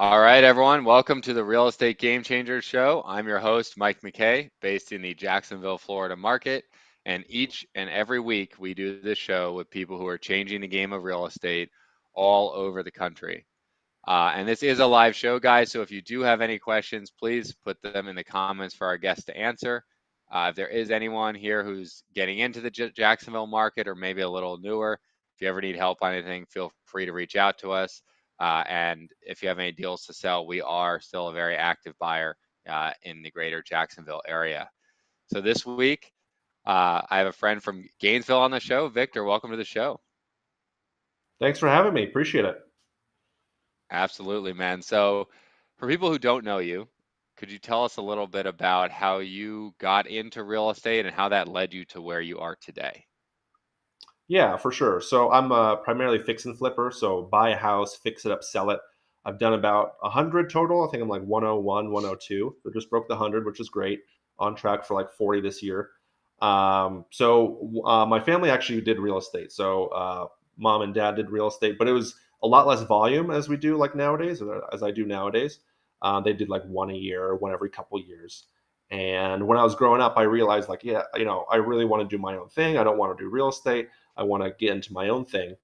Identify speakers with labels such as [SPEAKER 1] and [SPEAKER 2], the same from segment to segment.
[SPEAKER 1] All right, everyone. Welcome to the Real Estate Game Changers Show. I'm your host, Mike McKay, based in the Jacksonville, Florida market. And each and every week, we do this show with people who are changing the game of real estate all over the country. And this is a live show, guys. So if you do have any questions, please put them in the comments for our guests to answer. If there is anyone here who's getting into the Jacksonville market or maybe a little newer, if you ever need help on anything, feel free to reach out to us. And if you have any deals to sell, we are still a very active buyer in the greater Jacksonville area. So this week, I have a friend from Gainesville on the show. Victor, welcome to the show.
[SPEAKER 2] Thanks for having me. Appreciate it.
[SPEAKER 1] Absolutely, man. So, for people who don't know you, could you tell us a little bit about how you got into real estate and how that led you to where you are today?
[SPEAKER 2] Yeah, for sure. So I'm primarily fix and flipper. So buy a house, fix it up, sell it. I've done about 100 total. I think I'm like 101, 102. So just broke the 100, which is great. On track for like 40 this year. My family actually did real estate. So mom and dad did real estate, but it was a lot less volume as we do like nowadays, or as I do nowadays. They did like one a year, one every couple years. And when I was growing up, I realized like, yeah, I really want to do my own thing. I don't want to do real estate. I want to get into my own thing.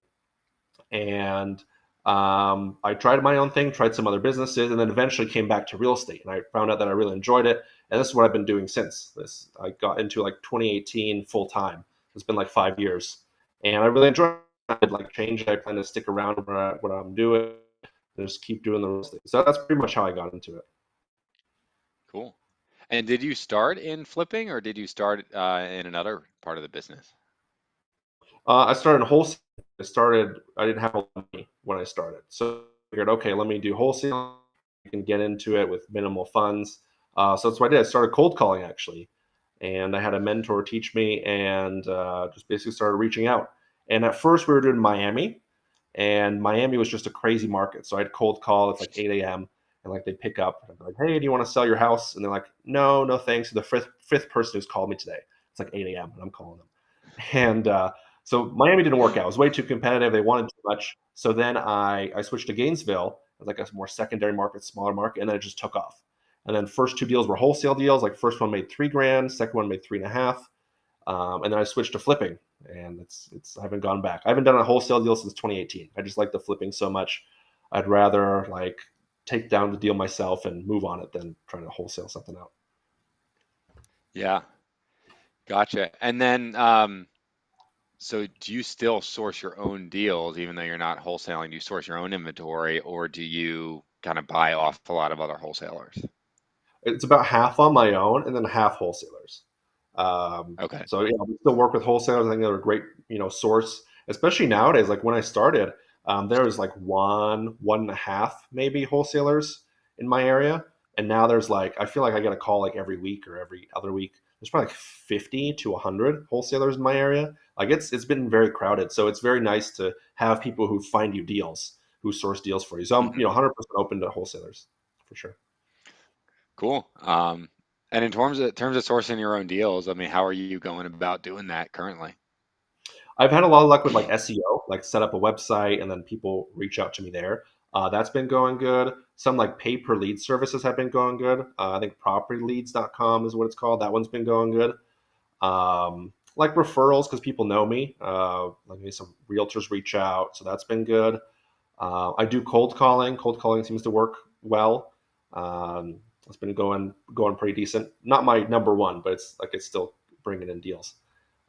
[SPEAKER 2] And I tried my own thing, tried some other businesses, and then eventually came back to real estate. And I found out that I really enjoyed it. And this is what I've been doing since this. I got into like 2018 full time. It's been like 5 years. And I really enjoy it. I like change it. I plan to stick around what I'm doing and just keep doing the real estate. So that's pretty much how I got into it.
[SPEAKER 1] Cool. And did you start in flipping or did you start in another part of the business?
[SPEAKER 2] I started in wholesale. I didn't have a lot of money when I started. So I figured, okay, let me do wholesale. I can get into it with minimal funds. So that's what I did. I started cold calling actually. And I had a mentor teach me and just basically started reaching out. And at first we were doing Miami, and Miami was just a crazy market. So I'd cold call. It's like 8 a.m. and like they pick up. And I'd be like, hey, do you want to sell your house? And they're like, no, no thanks. The fifth person who's called me today. It's like 8 a.m. and I'm calling them. And so Miami didn't work out. It was way too competitive. They wanted too much. So then I switched to Gainesville as like a more secondary market, smaller market, and then it just took off. And then first two deals were wholesale deals. Like first one made 3 grand, second one made 3.5. And then I switched to flipping, and I haven't gone back. I haven't done a wholesale deal since 2018. I just like the flipping so much. I'd rather like take down the deal myself and move on it than trying to wholesale something out.
[SPEAKER 1] Yeah, gotcha. And then, so do you still source your own deals even though you're not wholesaling? Do you source your own inventory or do you kind of buy off a lot of other wholesalers?
[SPEAKER 2] It's about half on my own and then half wholesalers.
[SPEAKER 1] Okay.
[SPEAKER 2] So yeah, we still work with wholesalers. I think they're a great, source, especially nowadays. Like when I started, there was like one and a half maybe wholesalers in my area, and now there's like I feel like I get a call like every week or every other week. There's probably like 50 to 100 wholesalers in my area. Like it's been very crowded, so it's very nice to have people who find you deals, who source deals for you. So I'm
[SPEAKER 1] Hmm.
[SPEAKER 2] 100% open to wholesalers for sure.
[SPEAKER 1] Cool. And in terms of sourcing your own deals, I mean, how are you going about doing that currently?
[SPEAKER 2] I've had a lot of luck with like SEO, like set up a website and then people reach out to me there. That's been going good. Some like pay per lead services have been going good. I think propertyleads.com is what it's called. That one's been going good. Like referrals because people know me. Like maybe some realtors reach out, so that's been good. I do cold calling. Cold calling seems to work well. It's been going pretty decent. Not my number one, but it's still bringing in deals.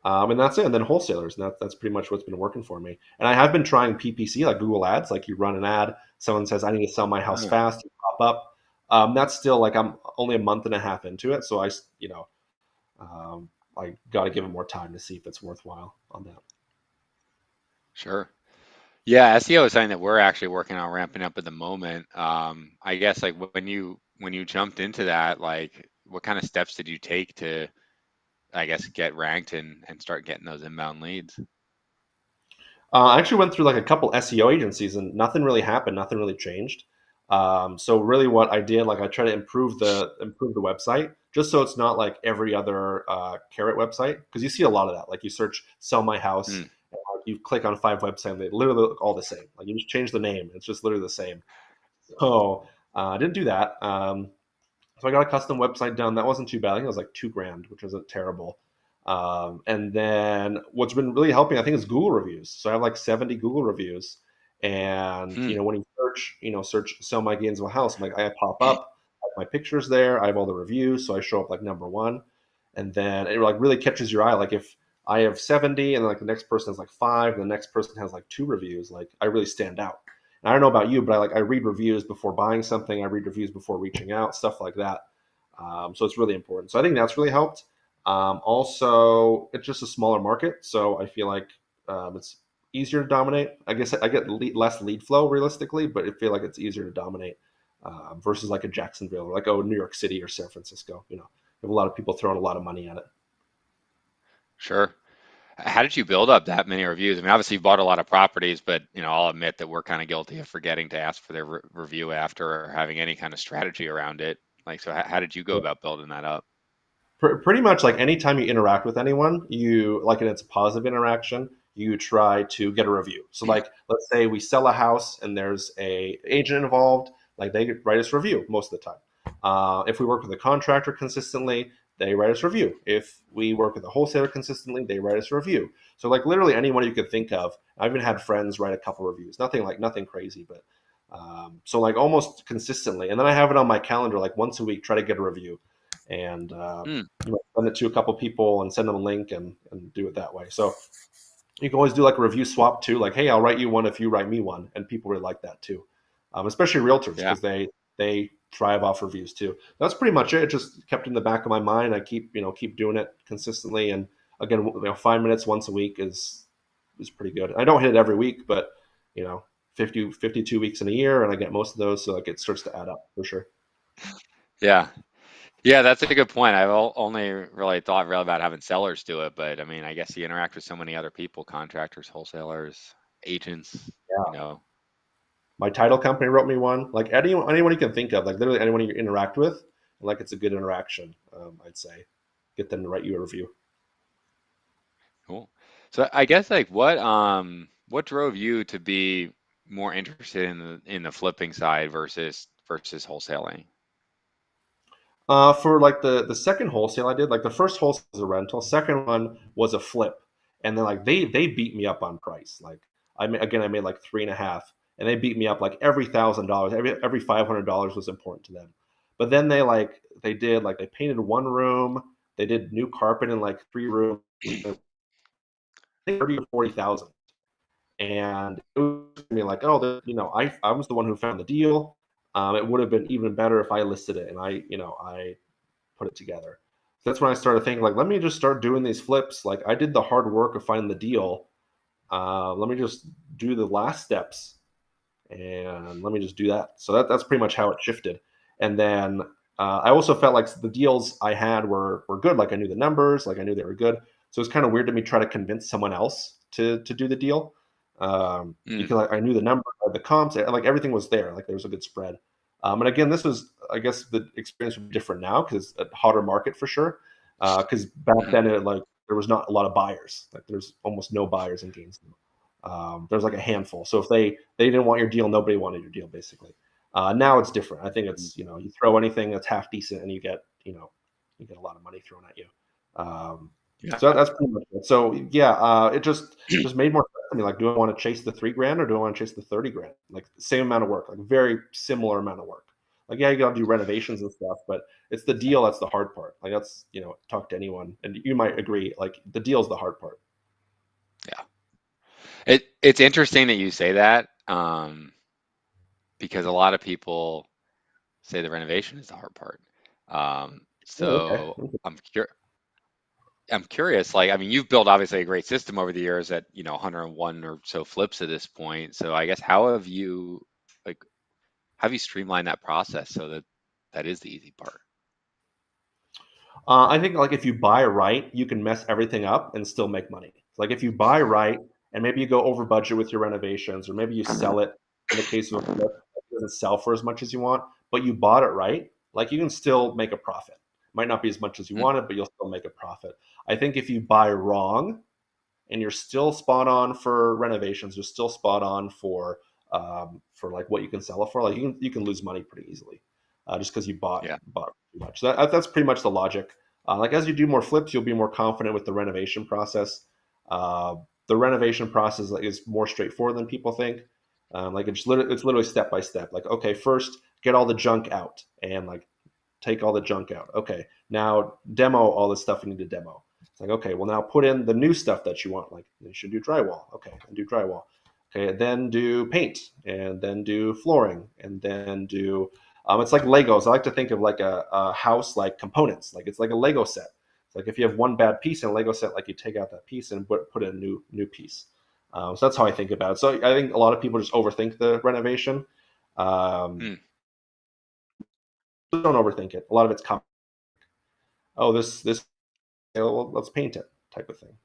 [SPEAKER 2] And that's it. And then wholesalers, and that's pretty much what's been working for me. And I have been trying PPC, like Google Ads. Like you run an ad, someone says, "I need to sell my house
[SPEAKER 1] Ah,
[SPEAKER 2] fast," you pop up. That's still like I'm only a month and a half into it, so I got to give it more time to see if it's worthwhile on that.
[SPEAKER 1] sure. Yeah, SEO is something that we're actually working on ramping up at the moment. I guess like when you jumped into that, like what kind of steps did you take to, I guess, get ranked and start getting those inbound leads?
[SPEAKER 2] I actually went through like a couple SEO agencies, and nothing really happened. Nothing really changed. So really, what I did, like, I try to improve the website just so it's not like every other carrot website because you see a lot of that. Like you search "sell my house,"
[SPEAKER 1] Mm,
[SPEAKER 2] and, like, you click on five websites, and they literally look all the same. Like you just change the name, it's just literally the same. So I didn't do that. So I got a custom website done. That wasn't too bad. I think it was like 2 grand, which wasn't terrible. And then what's been really helping, I think, is Google reviews. So I have like 70 Google reviews. And
[SPEAKER 1] Hmm.
[SPEAKER 2] when you search sell my Gainesville house, I'm like, I pop up, I have my pictures there, I have all the reviews, so I show up like number one. And then it like really catches your eye. Like if I have 70 and like the next person has like five, and the next person has like two reviews, like I really stand out. And I don't know about you, but I read reviews before buying something. I read reviews before reaching out, stuff like that. So it's really important. So I think that's really helped. Also, it's just a smaller market, so I feel like it's easier to dominate. I guess I get less lead flow realistically, but I feel like it's easier to dominate versus like a Jacksonville or like New York City or San Francisco. You have a lot of people throwing a lot of money at it.
[SPEAKER 1] Sure. How did you build up that many reviews? I mean, obviously you bought a lot of properties, but I'll admit that we're kind of guilty of forgetting to ask for their review after or having any kind of strategy around it. Like, so how did you go about building that up?
[SPEAKER 2] Pretty much like anytime you interact with anyone, you like, and it's a positive interaction, you try to get a review. So like, let's say we sell a house and there's a agent involved, like they write us a review most of the time. If we work with a contractor consistently, they write us a review. If we work with a wholesaler consistently, they write us a review. So like literally anyone you could think of. I've even had friends write a couple reviews. Nothing crazy, but so like almost consistently. And then I have it on my calendar like once a week, try to get a review. And
[SPEAKER 1] Hmm.
[SPEAKER 2] send it to a couple people and send them a link and do it that way. So you can always do like a review swap too. Like, hey, I'll write you one if you write me one, and people really like that too, especially realtors
[SPEAKER 1] Yeah.
[SPEAKER 2] because they thrive off reviews too. That's pretty much it. It just kept in the back of my mind. I keep doing it consistently, and again, 5 minutes once a week is pretty good. I don't hit it every week, but you know, 52 weeks in a year, and I get most of those, so like it starts to add up for sure.
[SPEAKER 1] Yeah. Yeah, that's a good point. I've only really thought really about having sellers do it, but I mean, I guess you interact with so many other people, contractors, wholesalers, agents, you know.
[SPEAKER 2] My title company wrote me one. Like anyone you can think of, like literally anyone you interact with, like it's a good interaction. I'd say get them to write you a review.
[SPEAKER 1] Cool. So I guess like what drove you to be more interested in the flipping side versus wholesaling?
[SPEAKER 2] For like the second wholesale I did, like the first wholesale was a rental, second one was a flip, and then like they beat me up on price. Like I made like three and a half, and they beat me up like every $1,000, every $500 was important to them. But then they painted one room, they did new carpet in like three rooms, 30 or 40,000. And it was me like, oh, I was the one who found the deal. It would have been even better if I listed it and I put it together. So that's when I started thinking like, let me just start doing these flips. Like I did the hard work of finding the deal. Let me just do the last steps and let me just do that. So that's pretty much how it shifted. And then I also felt like the deals I had were good. Like I knew the numbers, like I knew they were good. So it's kind of weird to me try to convince someone else to do the deal
[SPEAKER 1] Mm,
[SPEAKER 2] because I knew the numbers, the comps, like everything was there. Like there was a good spread. And again, this was, I guess, the experience would be different now because it's a hotter market for sure. Because back
[SPEAKER 1] mhm,
[SPEAKER 2] then, there was not a lot of buyers. Like there's almost no buyers in Gainesville. There's like a handful. So if they didn't want your deal, nobody wanted your deal basically. Now it's different. I think
[SPEAKER 1] mm.
[SPEAKER 2] it's you throw anything that's half decent and you get a lot of money thrown at you.
[SPEAKER 1] Yeah.
[SPEAKER 2] So that's pretty much it. So yeah, it just made more sense to me. Like, do I want to chase the 3 grand or do I want to chase the 30 grand? Like same amount of work, like very similar amount of work. Like yeah, you got to do renovations and stuff, but it's the deal that's the hard part. Like that's talk to anyone and you might agree. Like the deal's the hard part.
[SPEAKER 1] Yeah. It's interesting that you say that, because a lot of people say the renovation is the hard part.
[SPEAKER 2] Oh, okay.
[SPEAKER 1] So I'm curious, like, I mean, you've built obviously a great system over the years at, 101 or so flips at this point. So I guess like, how have you streamlined that process so that that is the easy part?
[SPEAKER 2] I think like if you buy right, you can mess everything up and still make money. Like if you buy right and maybe you go over budget with your renovations, or maybe you sell it in the case of a flip, it doesn't sell for as much as you want, but you bought it right, like you can still make a profit. Might not be as much as you
[SPEAKER 1] Mm,
[SPEAKER 2] wanted, but you'll still make a profit. I think if you buy wrong and you're still spot on for renovations, you're still spot on for for like what you can sell it for. Like you can lose money pretty easily, just because you
[SPEAKER 1] Yeah.
[SPEAKER 2] bought too much. So that's pretty much the logic. Like as you do more flips, you'll be more confident with the renovation process. Uh, the renovation process is more straightforward than people think. Like it's literally step by step. Like, okay, first get all the junk out and like take all the junk out. Okay, now demo all the stuff you need to demo. It's like, okay, well now put in the new stuff that you want. Like you should do drywall. Okay, and do drywall. Okay, then do paint, and then do flooring, and then do. It's like Legos. I like to think of like a house like components. Like it's like a Lego set. It's like if you have one bad piece in a Lego set, like you take out that piece and put in a new piece. So that's how I think about it. So I think a lot of people just overthink the renovation. Um,
[SPEAKER 1] Mm,
[SPEAKER 2] don't overthink it. A lot of it's oh this well, let's paint it type of thing.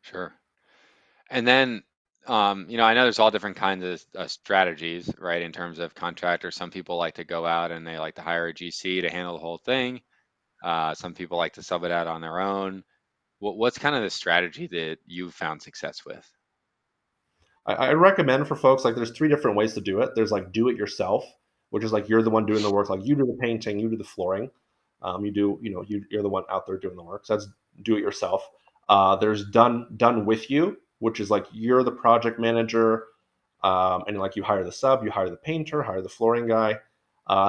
[SPEAKER 1] sure. And then, I know there's all different kinds of strategies, right, in terms of contractors. Some people like to go out and they like to hire a GC to handle the whole thing. Some people like to sub it out on their own. What's kind of the strategy that you've found success with?
[SPEAKER 2] I recommend for folks like there's three different ways to do it. There's like do it yourself, which is like you're the one doing the work. Like you do the painting, you do the flooring. You're the one out there doing the work. So that's do it yourself. There's done with you, which is like you're the project manager, and like you hire the sub, you hire the painter, hire the flooring guy.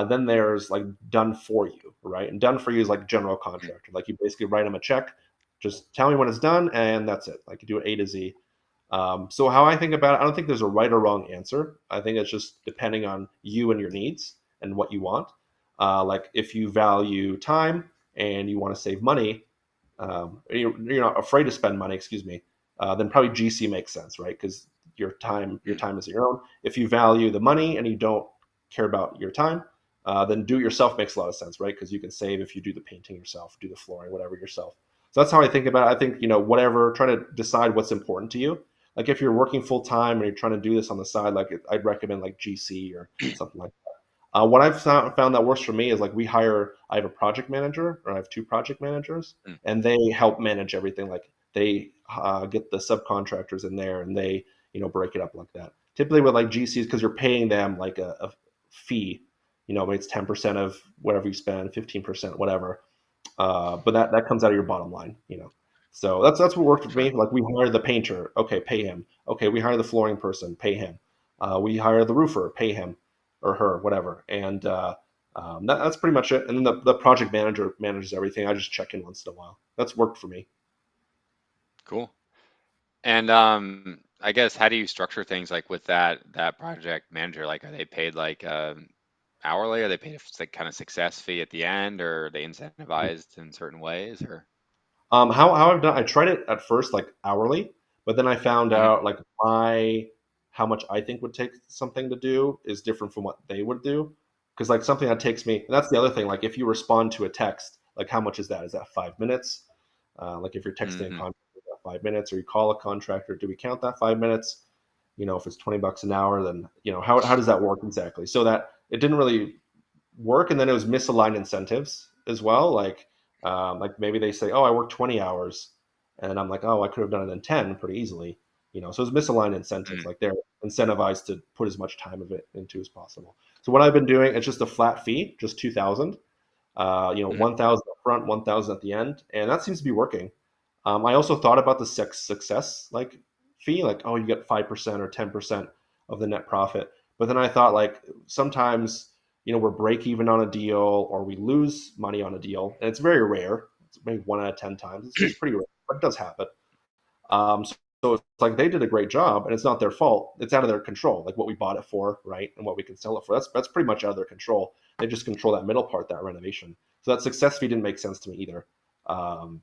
[SPEAKER 2] Then there's like done for you, right? And done for you is like general
[SPEAKER 1] Mm,
[SPEAKER 2] contractor. Like you basically write them a check, just tell me when it's done, and that's it. Like you do it A to Z. So how I think about it, I don't think there's a right or wrong answer. I think it's just depending on you and your needs and what you want. Like if you value time and you want to save money, you're not afraid to spend money, excuse me, then probably GC makes sense, right? Because your
[SPEAKER 1] mm,
[SPEAKER 2] time is your own. If you value the money and you don't care about your time, then do it yourself makes a lot of sense, right? Because you can save if you do the painting yourself, do the flooring, whatever yourself. So that's how I think about it. I think whatever, try to decide what's important to you. Like if you're working full time and you're trying to do this on the side, like I'd recommend like GC or something like that. What I've found that works for me is like I have a project manager, or I have two project managers,
[SPEAKER 1] mm,
[SPEAKER 2] and they help manage everything. Like they get the subcontractors in there and they, break it up like that. Typically with like GCs, because you're paying them like a fee, maybe it's 10% of whatever you spend, 15%, whatever. But that comes out of your bottom line, So that's what worked for me.
[SPEAKER 1] sure.
[SPEAKER 2] Like we hire the painter, okay, pay him. Okay, we hire the flooring person, pay him. We hire the roofer, pay him or her, whatever. And that's pretty much it. And then the project manager manages everything. I just check in once in a while. That's worked for me.
[SPEAKER 1] Cool. And I guess how do you structure things like with that project manager? Like, are they paid like hourly? Are they paid a like kind of success fee at the end, or are they incentivized in certain ways? Or
[SPEAKER 2] How I've done, I tried it at first like hourly, but then I found
[SPEAKER 1] Mhm,
[SPEAKER 2] out like how much I think would take something to do is different from what they would do. Because like something that takes me, and that's the other thing. Like if you respond to a text, like how much is that? Is that 5 minutes? Like if you're texting a
[SPEAKER 1] mhm,
[SPEAKER 2] contractor, is that 5 minutes? Or you call a contractor, do we count that 5 minutes? If it's $20 an hour, then how does that work exactly? So that it didn't really work, and then it was misaligned incentives as well. Like maybe they say, "Oh, I worked 20 hours," and I'm like, "Oh, I could have done it in 10 pretty easily." So it's misaligned incentives.
[SPEAKER 1] mhm,
[SPEAKER 2] Like they're incentivized to put as much time of it into as possible. So what I've been doing, it's just a flat fee, just 2,000.
[SPEAKER 1] mhm,
[SPEAKER 2] 1,000 up front, 1,000 at the end, and that seems to be working. I also thought about the success like fee, like oh, you get 5% or 10% of the net profit. But then I thought like sometimes we're break even on a deal or we lose money on a deal, and it's very rare. It's maybe 1 out of 10 times. It's pretty rare, but it does happen. So it's like they did a great job, and it's not their fault. It's out of their control, like what we bought it for, right, and what we can sell it for. That's pretty much out of their control. They just control that middle part, that renovation. So that success fee didn't make sense to me either. Um,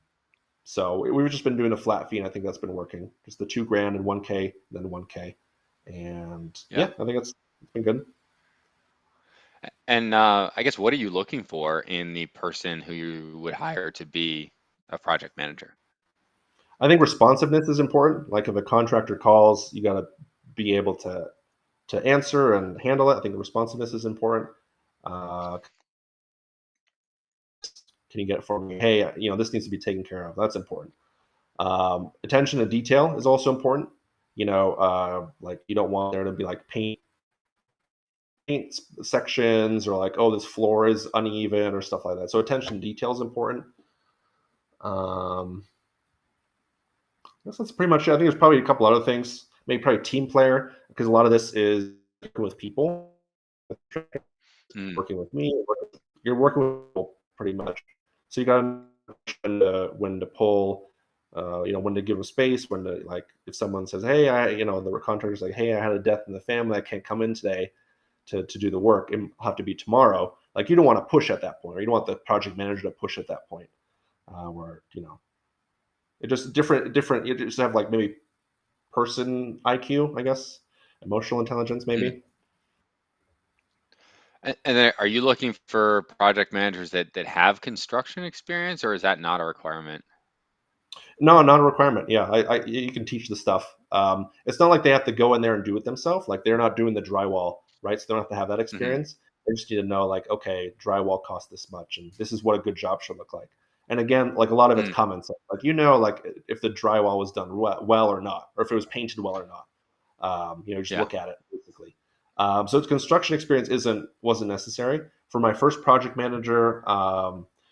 [SPEAKER 2] so we've just been doing a flat fee, and I think that's been working. Just the 2 grand and 1K, then 1K, and
[SPEAKER 1] yeah.
[SPEAKER 2] yeah, I think it's been good.
[SPEAKER 1] And I guess what are you looking for in the person who you would hire to be a project manager?
[SPEAKER 2] I think responsiveness is important. Like if a contractor calls, you got to be able to answer and handle it. I think the responsiveness is important. Uh, can you get it for me? Hey, this needs to be taken care of. That's important. Attention to detail is also important. Like you don't want there to be like paint sections or like, oh, this floor is uneven or stuff like that. So attention to detail is important. Um, I guess that's pretty much it. I think there's probably a couple other things. Maybe probably team player, because a lot of this is working with people,
[SPEAKER 1] Mm,
[SPEAKER 2] working with me. You're working with people pretty much. So you got to know when to pull, when to give them space, when to like if someone says, hey, the contractor's like, hey, I had a death in the family, I can't come in today to do the work. It'll have to be tomorrow. Like you don't want to push at that point, or you don't want the project manager to push at that point, where it just different. You just have like maybe person IQ, I guess, emotional intelligence,
[SPEAKER 1] mm.
[SPEAKER 2] maybe.
[SPEAKER 1] And then are you looking for project managers that have construction experience, or is that not a requirement?
[SPEAKER 2] No, not a requirement. Yeah, you can teach the stuff. It's not like they have to go in there and do it themselves. Like they're not doing the drywall, right? So they don't have to have that
[SPEAKER 1] Hmm.
[SPEAKER 2] experience. They just need to know, like, okay, drywall costs this much, and this is what a good job should look like. And again, like a lot of it's
[SPEAKER 1] Mm,
[SPEAKER 2] common sense. Like like if the drywall was done well or not, or if it was painted well or not. Just
[SPEAKER 1] yeah.
[SPEAKER 2] look at it basically. So its construction experience wasn't necessary. For my first project manager,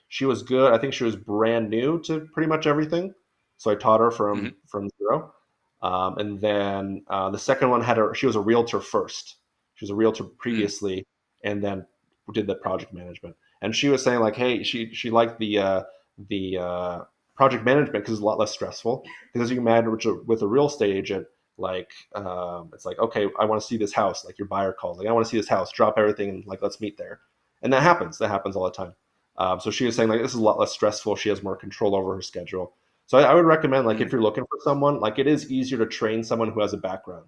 [SPEAKER 2] she was good. I think she was brand new to pretty much everything, so I taught her
[SPEAKER 1] Hmm.
[SPEAKER 2] from zero. And then the second one had her. She was a realtor first. She was a realtor
[SPEAKER 1] Mm,
[SPEAKER 2] previously, and then did the project management. And she was saying like, hey, she liked the project management because it's a lot less stressful. Because as you can imagine, with a real estate agent, like it's like, okay, I want to see this house. Like your buyer calls, like I want to see this house. Drop everything and like let's meet there. And that happens. That happens all the time. So she was saying like this is a lot less stressful. She has more control over her schedule. So I would recommend, like, if
[SPEAKER 1] mm,
[SPEAKER 2] you're looking for someone, like it is easier to train someone who has a background,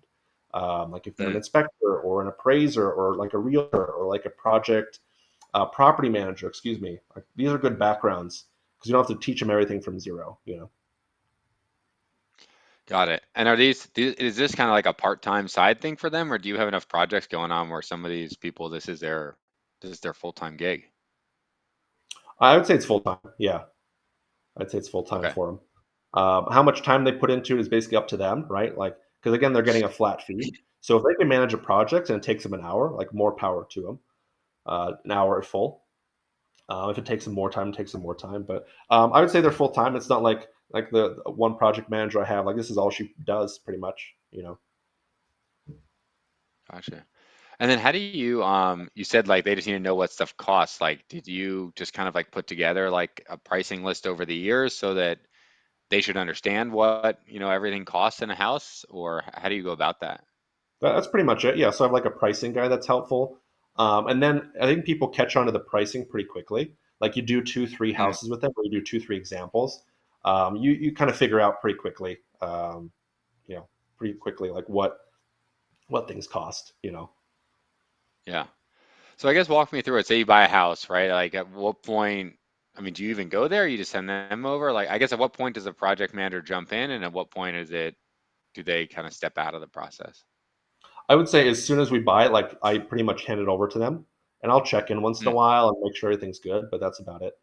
[SPEAKER 2] like if they're an
[SPEAKER 1] mm.
[SPEAKER 2] inspector or an appraiser or like a realtor or like a project property manager. Excuse me. Like, these are good backgrounds because you don't have to teach them everything from zero.
[SPEAKER 1] Got it. And is this kind of like a part-time side thing for them, or do you have enough projects going on where some of these people, this is their full-time gig?
[SPEAKER 2] I would say it's full time. Yeah, I'd say it's full time
[SPEAKER 1] Okay.
[SPEAKER 2] for them. How much time they put into it is basically up to them, right? Like, because again, they're getting a flat fee. So if they can manage a project and it takes them an hour, like more power to them. An hour at full. If it takes them more time, it takes them more time. But I would say they're full time. It's not like the one project manager I have. Like this is all she does, pretty much.
[SPEAKER 1] Gotcha. And then how do you said like they just need to know what stuff costs. Like, did you just kind of like put together like a pricing list over the years so that they should understand what, everything costs in a house, or how do you go about that?
[SPEAKER 2] That's pretty much it. Yeah. So I have like a pricing guide that's helpful. And then I think people catch on to the pricing pretty quickly. Like you do two, three
[SPEAKER 1] Mm,
[SPEAKER 2] houses with them, or you do two, three examples. You kind of figure out pretty quickly. You know, pretty quickly like what things cost.
[SPEAKER 1] yeah. So I guess walk me through it. Say you buy a house, right? Like at what point, I mean, do you even go there? You just send them over? Like, I guess at what point does the project manager jump in, and at what point do they kind of step out of the process?
[SPEAKER 2] I would say as soon as we buy it, like I pretty much hand it over to them, and I'll check in once in a
[SPEAKER 1] Mm,
[SPEAKER 2] while and make sure everything's good. But that's about it.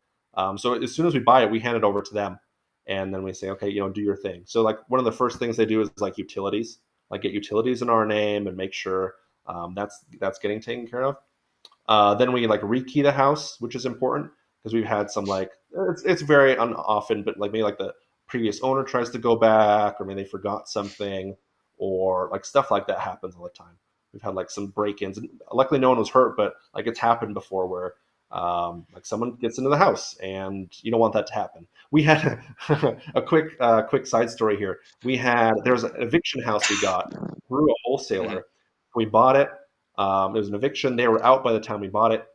[SPEAKER 2] So as soon as we buy it, we hand it over to them, and then we say, okay, do your thing. So like one of the first things they do is like utilities, like get utilities in our name and make sure that's getting taken care of. Then we like rekey the house, which is important because we've had some like it's very unoften, but like maybe like the previous owner tries to go back, or maybe they forgot something, or like stuff like that happens all the time. We've had like some break-ins, and luckily no one was hurt, but like it's happened before where like someone gets into the house, and you don't want that to happen. We had a quick side story here. There was an eviction house we got through a
[SPEAKER 1] mhm.
[SPEAKER 2] wholesaler. We bought it. It was an eviction. They were out by the time we bought it.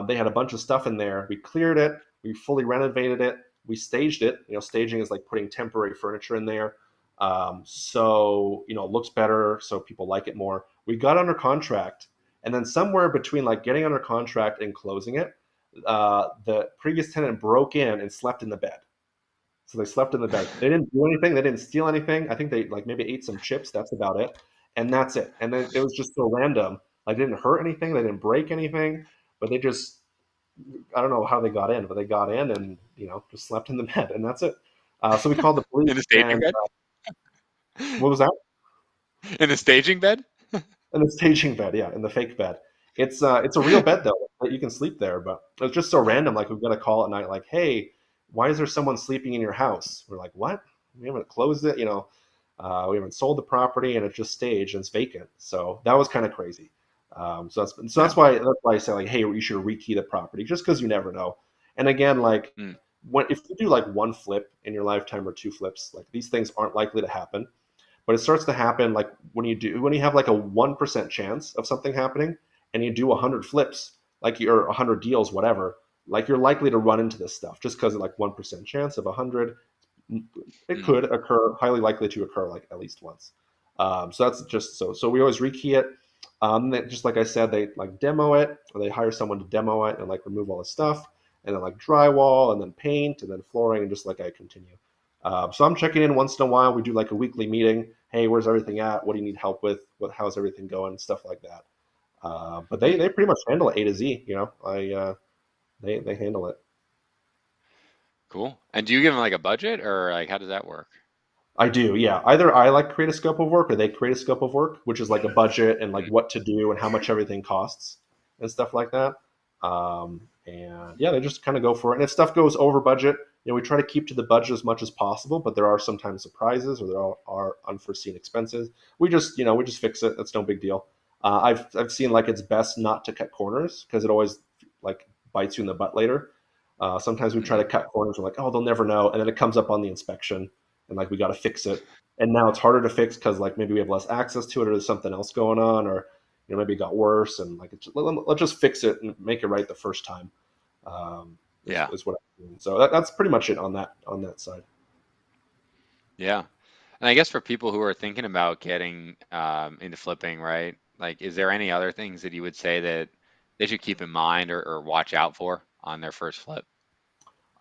[SPEAKER 2] They had a bunch of stuff in there. We cleared it. We fully renovated it. We staged it. Staging is like putting temporary furniture in there. So it looks better, so people like it more. We got under contract, and then somewhere between like getting under contract and closing it, the previous tenant broke in and slept in the bed. So they slept in the bed. They didn't do anything. They didn't steal anything. I think they like maybe ate some chips. That's about it. And that's it. And then it was just so random. Like they didn't hurt anything. They didn't break anything. But they just I don't know how they got in, but they got in and just slept in the bed, and that's it. So we called the police.
[SPEAKER 1] In the staging
[SPEAKER 2] And
[SPEAKER 1] bed?
[SPEAKER 2] what was that?
[SPEAKER 1] In a staging bed?
[SPEAKER 2] In the staging bed, yeah, in the fake bed. It's a real bed though that you can sleep there, but it's just so random. Like we've got a call at night, like, hey, why is there someone sleeping in your house? We're like, what? We haven't closed it, we haven't sold the property, and it's just staged and it's vacant. So that was kind of crazy. So
[SPEAKER 1] Yeah.
[SPEAKER 2] that's why I say like, hey, you should rekey the property just because you never know. And again, like
[SPEAKER 1] Mm,
[SPEAKER 2] when if you do like one flip in your lifetime or two flips, like these things aren't likely to happen. But it starts to happen like when you have like a 1% chance of something happening and you do 100 flips, like you're 100 deals, whatever, like you're likely to run into this stuff just because of like 1% chance of 100. It
[SPEAKER 1] mm,
[SPEAKER 2] could occur, highly likely to occur like at least once. So that's just so we always rekey it. Just like I said, they like demo it, or they hire someone to demo it and like remove all the stuff, and then like drywall, and then paint, and then flooring, and just like I continue. So I'm checking in once in a while. We do like a weekly meeting. Hey, where's everything at? What do you need help with? How's everything going? Stuff like that. But
[SPEAKER 1] mm.
[SPEAKER 2] they pretty much handle it A to Z. They handle it.
[SPEAKER 1] Cool. And do you give them like a budget or like how does that work?
[SPEAKER 2] I do, yeah. Either I like create a scope of work or they create a scope of work, which is like a budget and like
[SPEAKER 1] Mm,
[SPEAKER 2] what to do and how much everything costs and stuff like that. And yeah, they just kind of go for it. And if stuff goes over budget, we try to keep to the budget as much as possible, but there are sometimes surprises or are unforeseen expenses. We just fix it. That's no big deal. I've seen like it's best not to cut corners because it always like bites you in the butt later. Sometimes we try to
[SPEAKER 1] mm,
[SPEAKER 2] cut corners. We're like, oh, they'll never know, and then it comes up on the inspection, and like we got to fix it. And now it's harder to fix because like maybe we have less access to it, or there's something else going on, or maybe it got worse, and like let's just fix it and make it right the first time. Um,
[SPEAKER 1] yeah.
[SPEAKER 2] is what I'm doing. So that's pretty much it on that side.
[SPEAKER 1] Yeah. And I guess for people who are thinking about getting into flipping, right? Like, is there any other things that you would say that they should keep in mind or watch out for on their first flip?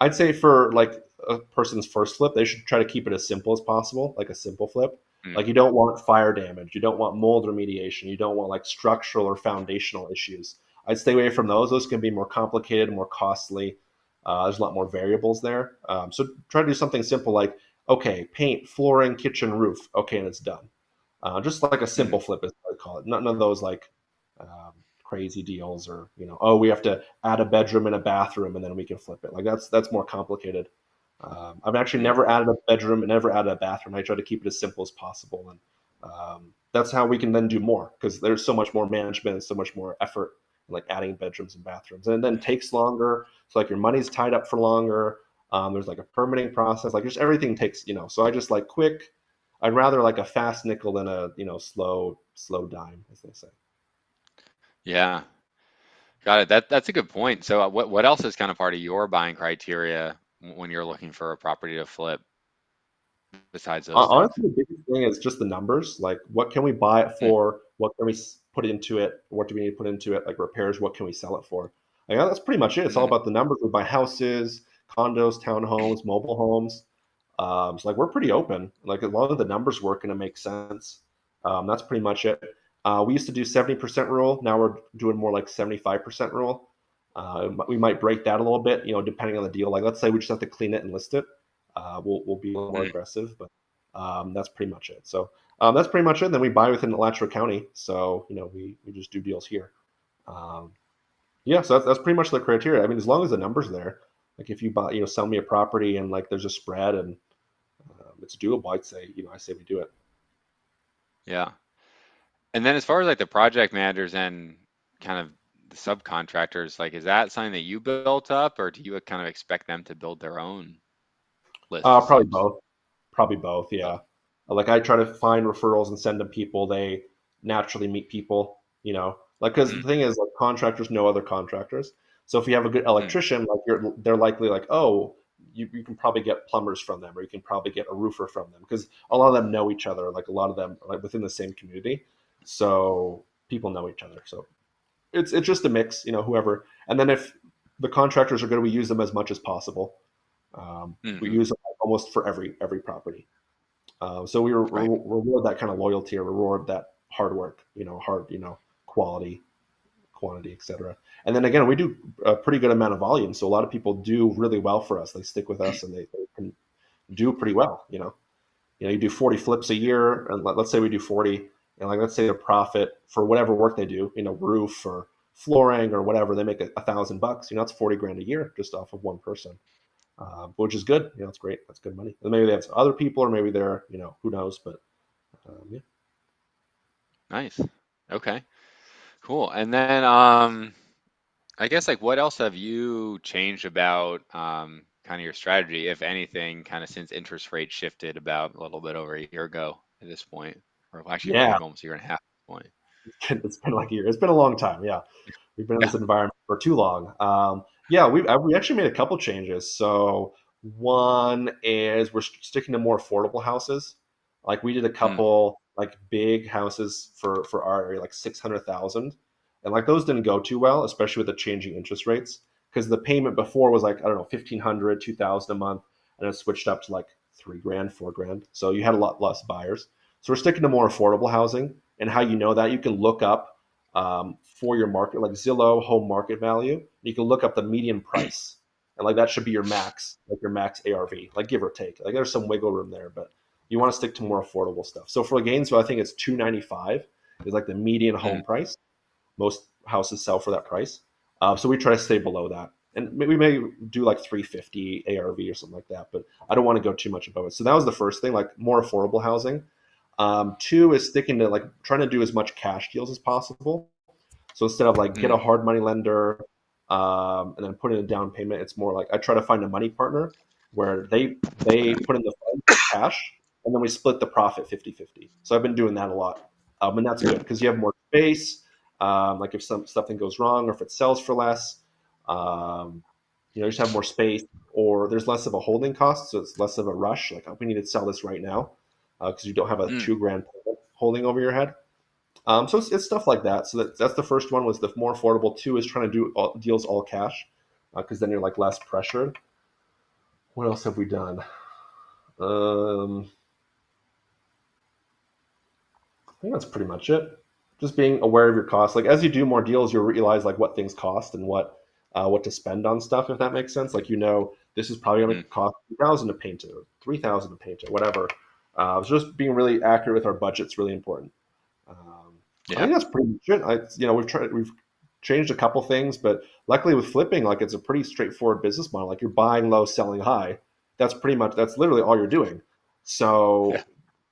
[SPEAKER 2] I'd say for like a person's first flip, they should try to keep it as simple as possible, like a simple flip.
[SPEAKER 1] Mm,
[SPEAKER 2] Like you don't want fire damage, you don't want mold remediation, you don't want like structural or foundational issues. I'd stay away from those. Those can be more complicated, more costly. There's a lot more variables there. So try to do something simple like, okay, paint, flooring, kitchen, roof. Okay, and it's done. Just like a
[SPEAKER 1] mm,
[SPEAKER 2] simple flip is what I call it. None of those like um, crazy deals or oh, we have to add a bedroom and a bathroom and then we can flip it. Like that's more complicated. I've actually
[SPEAKER 1] mm,
[SPEAKER 2] never added a bedroom and never added a bathroom. I try to keep it as simple as possible, and that's how we can then do more because there's so much more management and so much more effort in like adding bedrooms and bathrooms, and it then takes longer. So like your money's tied up for longer. There's like a permitting process. Like just everything takes. So I just like quick. I'd rather like a fast nickel than a slow dime, as they say.
[SPEAKER 1] yeah. Got it. That's a good point. So what else is kind of part of your buying criteria when you're looking for a property to flip besides those things?
[SPEAKER 2] Honestly, the biggest thing is just the numbers. Like, what can we buy it
[SPEAKER 1] Mm,
[SPEAKER 2] for? What can we put into it? What do we need to put into it? Like repairs. What can we sell it for? Like, that's pretty much it. It's all
[SPEAKER 1] mm,
[SPEAKER 2] about the numbers. We buy houses, condos, townhomes, mobile homes. So like we're pretty open. Like as long as the numbers work and it makes sense, that's pretty much it. We used to do 70% rule. Now we're doing more like 75% rule. We might break that a little bit, depending on the deal. Like let's say we just have to clean it and list it. We'll be a little more
[SPEAKER 1] mm.
[SPEAKER 2] aggressive, but that's pretty much it. So that's pretty much it. Then we buy within Alachua County, so we just do deals here. Um, yeah, so that's pretty much the criteria. I mean, as long as the numbers there, like if you buy, sell me a property and like there's a spread and it's doable, I say we do it.
[SPEAKER 1] Yeah. And then as far as like the project managers and kind of the subcontractors, like is that something that you built up or do you kind of expect them to build their own list of
[SPEAKER 2] Probably
[SPEAKER 1] subs?
[SPEAKER 2] both. Probably both.
[SPEAKER 1] Oh,
[SPEAKER 2] Yeah. Like I try to find referrals and send them people. They naturally meet people. Like because the
[SPEAKER 1] mm,
[SPEAKER 2] thing is, like contractors know other contractors. So if you have a good
[SPEAKER 1] mm,
[SPEAKER 2] electrician, like they're likely like, oh, you can probably get plumbers from them, or you can probably get a roofer from them because a lot of them know each other. Like a lot of them are like within the same community, so people know each other. So it's just a mix, whoever. And then if the contractors are good, we use them as much as possible. We
[SPEAKER 1] hmm.
[SPEAKER 2] use them almost for every property. So we
[SPEAKER 1] Right.
[SPEAKER 2] reward that kind of loyalty or reward that hard work, quality, quantity, etc. And then again, we do a pretty good amount of volume. So a lot of people do really well for us. They stick with us and they can do pretty well. You do 40 flips a year, and let's say we do 40. and like let's say the profit for whatever work they do, roof or flooring or whatever, they make $1,000. That's 40 grand a year just off of one person, which is good. It's great. That's good money. And maybe they have some other people, or maybe they're, who knows, but yeah.
[SPEAKER 1] Nice. Okay. Cool. And then I guess like what else have you changed about kind of your strategy, if anything, kind of since interest rates shifted about a little bit over a year ago at this point, or actually
[SPEAKER 2] Yeah,
[SPEAKER 1] maybe almost a year and a half at this point.
[SPEAKER 2] it's been like a year. It's been a long time. Yeah, we've been in
[SPEAKER 1] Yeah.
[SPEAKER 2] this environment for too long. Yeah, we actually made a couple changes. So one is we're sticking to more affordable houses. Like we did a
[SPEAKER 1] Hmm.
[SPEAKER 2] couple like big houses for our area, like 600,000, and like those didn't go too well, especially with the changing interest rates. Because the payment before was like I don't know 1,500, 2,000 a month, and it switched up to like 3 grand, 4 grand. So you had a lot less buyers. So we're sticking to more affordable housing. And how you know that, you can look up for your market, like Zillow home market value. You can look up the median price, and like that should be your max, like your max ARV, like give or take. Like there's some wiggle room there, but you want to stick to more affordable stuff. So for Gainesville, I think it's 295 is like the median
[SPEAKER 1] Hmm.
[SPEAKER 2] home price. Most houses sell for that price, so we try to stay below that. And we may do like 350 ARV or something like that, but I don't want to go too much above it. So that was the first thing, like more affordable housing. Two is sticking to like trying to do as much cash deals as possible. So instead of like get a
[SPEAKER 1] Hmm.
[SPEAKER 2] hard money lender and then put in a down payment, it's more like I try to find a money partner where they put in the funds like cash, and then we split the profit 50-50. So I've been doing that a lot, and that's good because you have more space. Like if something goes wrong or if it sells for less, um, you just have more space, or there's less of a holding cost, so it's less of a rush. Like oh, we need to sell this right now because you don't have a
[SPEAKER 1] Hmm.
[SPEAKER 2] 2 grand holding over your head. So it's stuff like that. So that's the first one was the more affordable. Two is trying to do deals all cash because then you're like less pressured. What else have we done? Um, I think that's pretty much it. Just being aware of your costs. Like as you do more deals, you'll realize like what things cost and what to spend on stuff. If that makes sense. Like this is probably going
[SPEAKER 1] Hmm.
[SPEAKER 2] to cost 2,000 to paint it, or 3,000 to paint it, whatever. So just being really accurate with our budget's really important. I
[SPEAKER 1] Yeah.
[SPEAKER 2] think that's pretty much it. We've changed a couple things, but luckily with flipping, like it's a pretty straightforward business model. Like you're buying low, selling high. That's literally all you're doing.
[SPEAKER 1] Yeah.
[SPEAKER 2] So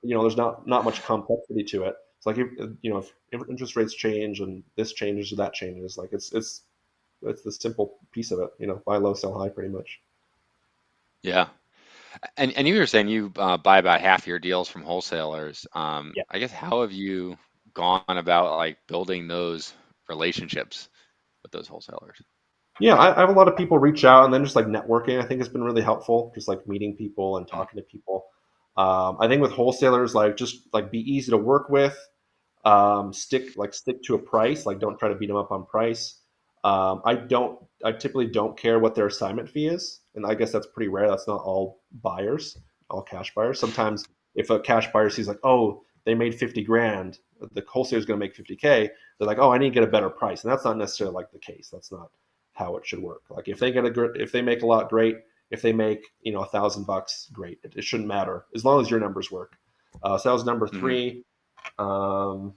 [SPEAKER 2] there's not much complexity to it. It's like if interest rates change and this changes or that changes, like it's the simple piece of it. Buy low, sell high, pretty much.
[SPEAKER 1] Yeah. And you were saying you buy about half your deals from wholesalers.
[SPEAKER 2] Yeah.
[SPEAKER 1] I guess how have you gone about like building those relationships with those wholesalers?
[SPEAKER 2] Yeah, I have a lot of people reach out, and then just like networking, I think has been really helpful. Just like meeting people and
[SPEAKER 1] Mm.
[SPEAKER 2] talking to people. I think with wholesalers, like just like be easy to work with. Stick to a price. Like don't try to beat them up on price. I typically don't care what their assignment fee is, and I guess that's pretty rare. That's not all buyers, all cash buyers. Sometimes if a cash buyer sees like, oh, they made 50 grand, the wholesaler's going to make 50K. They're like, oh, I need to get a better price, and that's not necessarily like the case. That's not how it should work. Like if they make a lot, great. If they make $1,000, great. It shouldn't matter as long as your numbers work. So that was number
[SPEAKER 1] Hmm.
[SPEAKER 2] three. Um,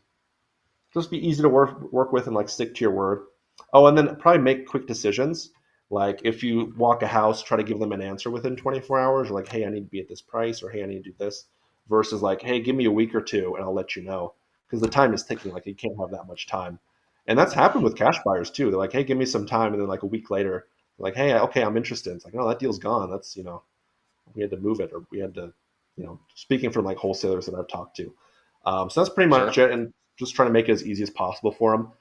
[SPEAKER 2] just be easy to work with and like stick to your word. Oh, and then probably make quick decisions. Like if you walk a house, try to give them an answer within 24 hours. Or like, hey, I need to be at this price, or hey, I need to do this. Versus like, hey, give me a week or two, and I'll let you know because the time is ticking. Like you can't have that much time. And that's happened with cash buyers too. They're like, hey, give me some time, and then like a week later, they're like, hey, okay, I'm interested. It's like, no, that deal's gone. That's we had to move it, or we had to, speaking from like wholesalers that I've talked to. So that's pretty
[SPEAKER 1] Sure.
[SPEAKER 2] much it, and just trying to make it as easy as possible for them.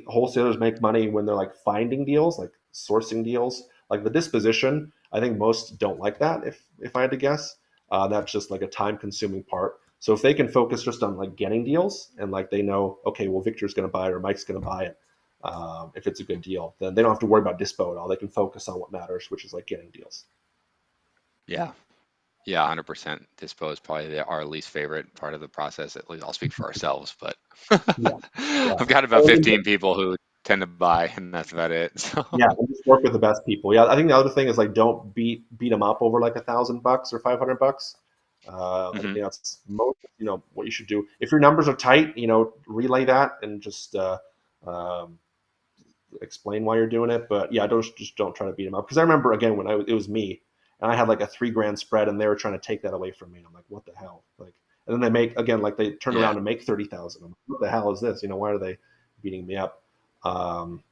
[SPEAKER 2] Wholesalers make money when they're like finding deals, like sourcing deals, like the disposition. I think most don't like that. If I had to guess, that's just like a time consuming part. So if they can focus just on like getting deals and like they know, okay, well Victor's going to buy it or Mike's going to buy it. If it's a good deal, then they don't have to worry about dispo at all. They can focus on what matters, which is like getting deals.
[SPEAKER 1] Yeah. Yeah, 100%. Dispo is probably our least favorite part of the process. At least I'll speak for ourselves, but
[SPEAKER 2] Yeah, yeah.
[SPEAKER 1] I've got about 15 people who tend to buy, and that's about it. So,
[SPEAKER 2] Yeah, and just work with the best people. Yeah, I think the other thing is like don't beat them up over like $1,000 or $500. I think
[SPEAKER 1] Hmm.
[SPEAKER 2] that's most, what you should do. If your numbers are tight, relay that and just um, explain why you're doing it. But yeah, don't try to beat them up. Because I remember again when it was me and I had like a 3 grand spread and they were trying to take that away from me. And I'm like, what the hell? Like, and then they make again like they turn
[SPEAKER 1] Yeah,
[SPEAKER 2] around and make 30,000. I'm like, what the hell is this? Why are they beating me up? Um,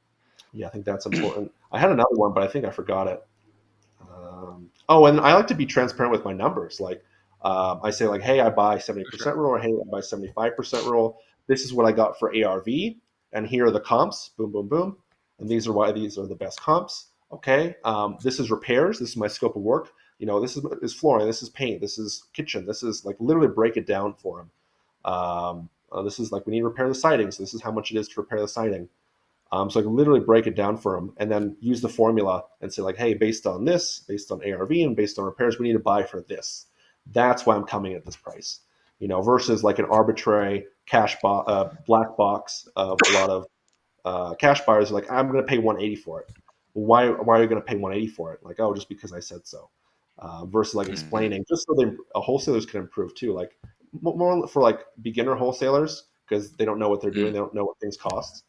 [SPEAKER 2] yeah, I think that's important. I had another one, but I think I forgot it. Oh, and I like to be transparent with my numbers. Like, I say, like, hey, I buy
[SPEAKER 1] for sure.
[SPEAKER 2] 70% roll, or hey, I buy 75% roll. This is what I got for ARV, and here are the comps. Boom, boom, boom. And these are why these are the best comps. Okay, this is repairs. This is my scope of work. This is flooring. This is paint. This is kitchen. This is like literally break it down for them. This is like we need to repair the siding. So this is how much it is to repair the siding. So I can literally break it down for them and then use the formula and say like, hey, based on this, based on ARV and based on repairs, we need to buy for this. That's why I'm coming at this price, versus like an arbitrary black box of a lot of cash buyers are like, I'm going to pay 180 for it. Why are you going to pay 180 for it? Like, oh, just because I said so. Versus like
[SPEAKER 1] Hmm.
[SPEAKER 2] explaining, just so wholesalers can improve too. Like more for like beginner wholesalers because they don't know what they're doing, they don't know what things cost,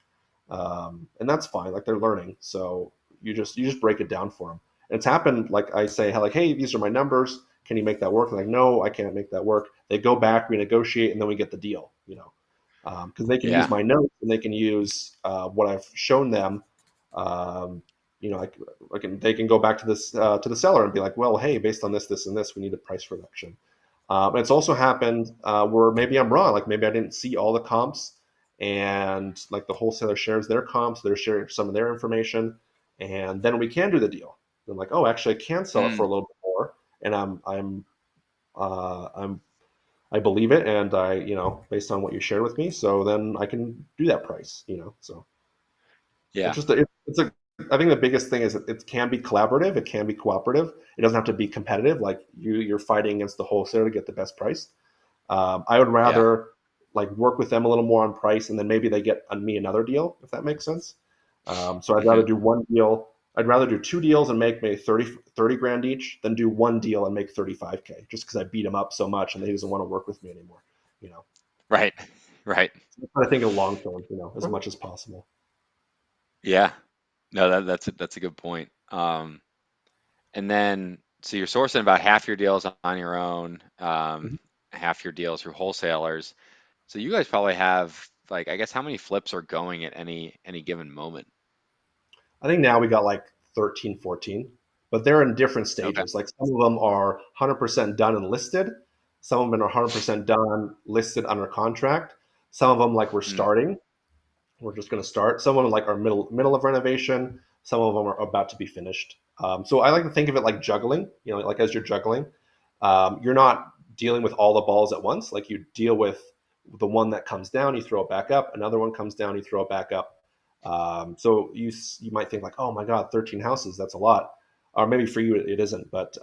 [SPEAKER 2] and that's fine. Like they're learning, so you just break it down for them. And it's happened. Like I say, like, hey, these are my numbers. Can you make that work? They're like, no, I can't make that work. They go back, we negotiate, and then we get the deal. Because they can use
[SPEAKER 1] Yeah,
[SPEAKER 2] my notes and they can use what I've shown them. Um, they can go back to the seller and be like, well, hey, based on this, this, and this, we need a price reduction. And it's also happened where maybe I'm wrong. Like maybe I didn't see all the comps, and like the wholesaler shares their comps, they're sharing some of their information, and then we can do the deal. I'm like, oh, actually, I can sell it for a
[SPEAKER 1] mm,
[SPEAKER 2] little bit more, and I'm I believe it, and based on what you shared with me, so then I can do that price. So it's
[SPEAKER 1] yeah,
[SPEAKER 2] just it's a. I think the biggest thing is it can be collaborative, it can be cooperative. It doesn't have to be competitive, like you're fighting against the wholesaler to get the best price. I would
[SPEAKER 1] yeah.
[SPEAKER 2] rather like work with them a little more on price, and then maybe they get on me another deal, if that makes sense. So I'd rather
[SPEAKER 1] Hmm.
[SPEAKER 2] do one deal. I'd rather do 2 deals and make maybe 30 grand each than do one deal and make 35K just because I beat him up so much and he doesn't want to work with me anymore. You know,
[SPEAKER 1] Right, right.
[SPEAKER 2] so I'm trying to think of long term, as much as possible.
[SPEAKER 1] Yeah. No, that's a good point. And then so you're sourcing about half your deals on your own,
[SPEAKER 2] Mhm.
[SPEAKER 1] half your deals through wholesalers. So you guys probably have like I guess how many flips are going at any given moment?
[SPEAKER 2] I think now we got like 13, 14, but they're in different
[SPEAKER 1] Okay.
[SPEAKER 2] stages. Like some of them are 100% done and listed. Some of them are 100% done, listed under contract. Some of them like we're
[SPEAKER 1] Mm,
[SPEAKER 2] starting. We're just going to start. Some of them like are middle of renovation. Some of them are about to be finished. So I like to think of it like juggling. Like as you're juggling, you're not dealing with all the balls at once. Like you deal with the one that comes down, you throw it back up. Another one comes down, you throw it back up. So you might think like, oh my god, 13 houses, that's a lot. Or maybe for you it isn't, but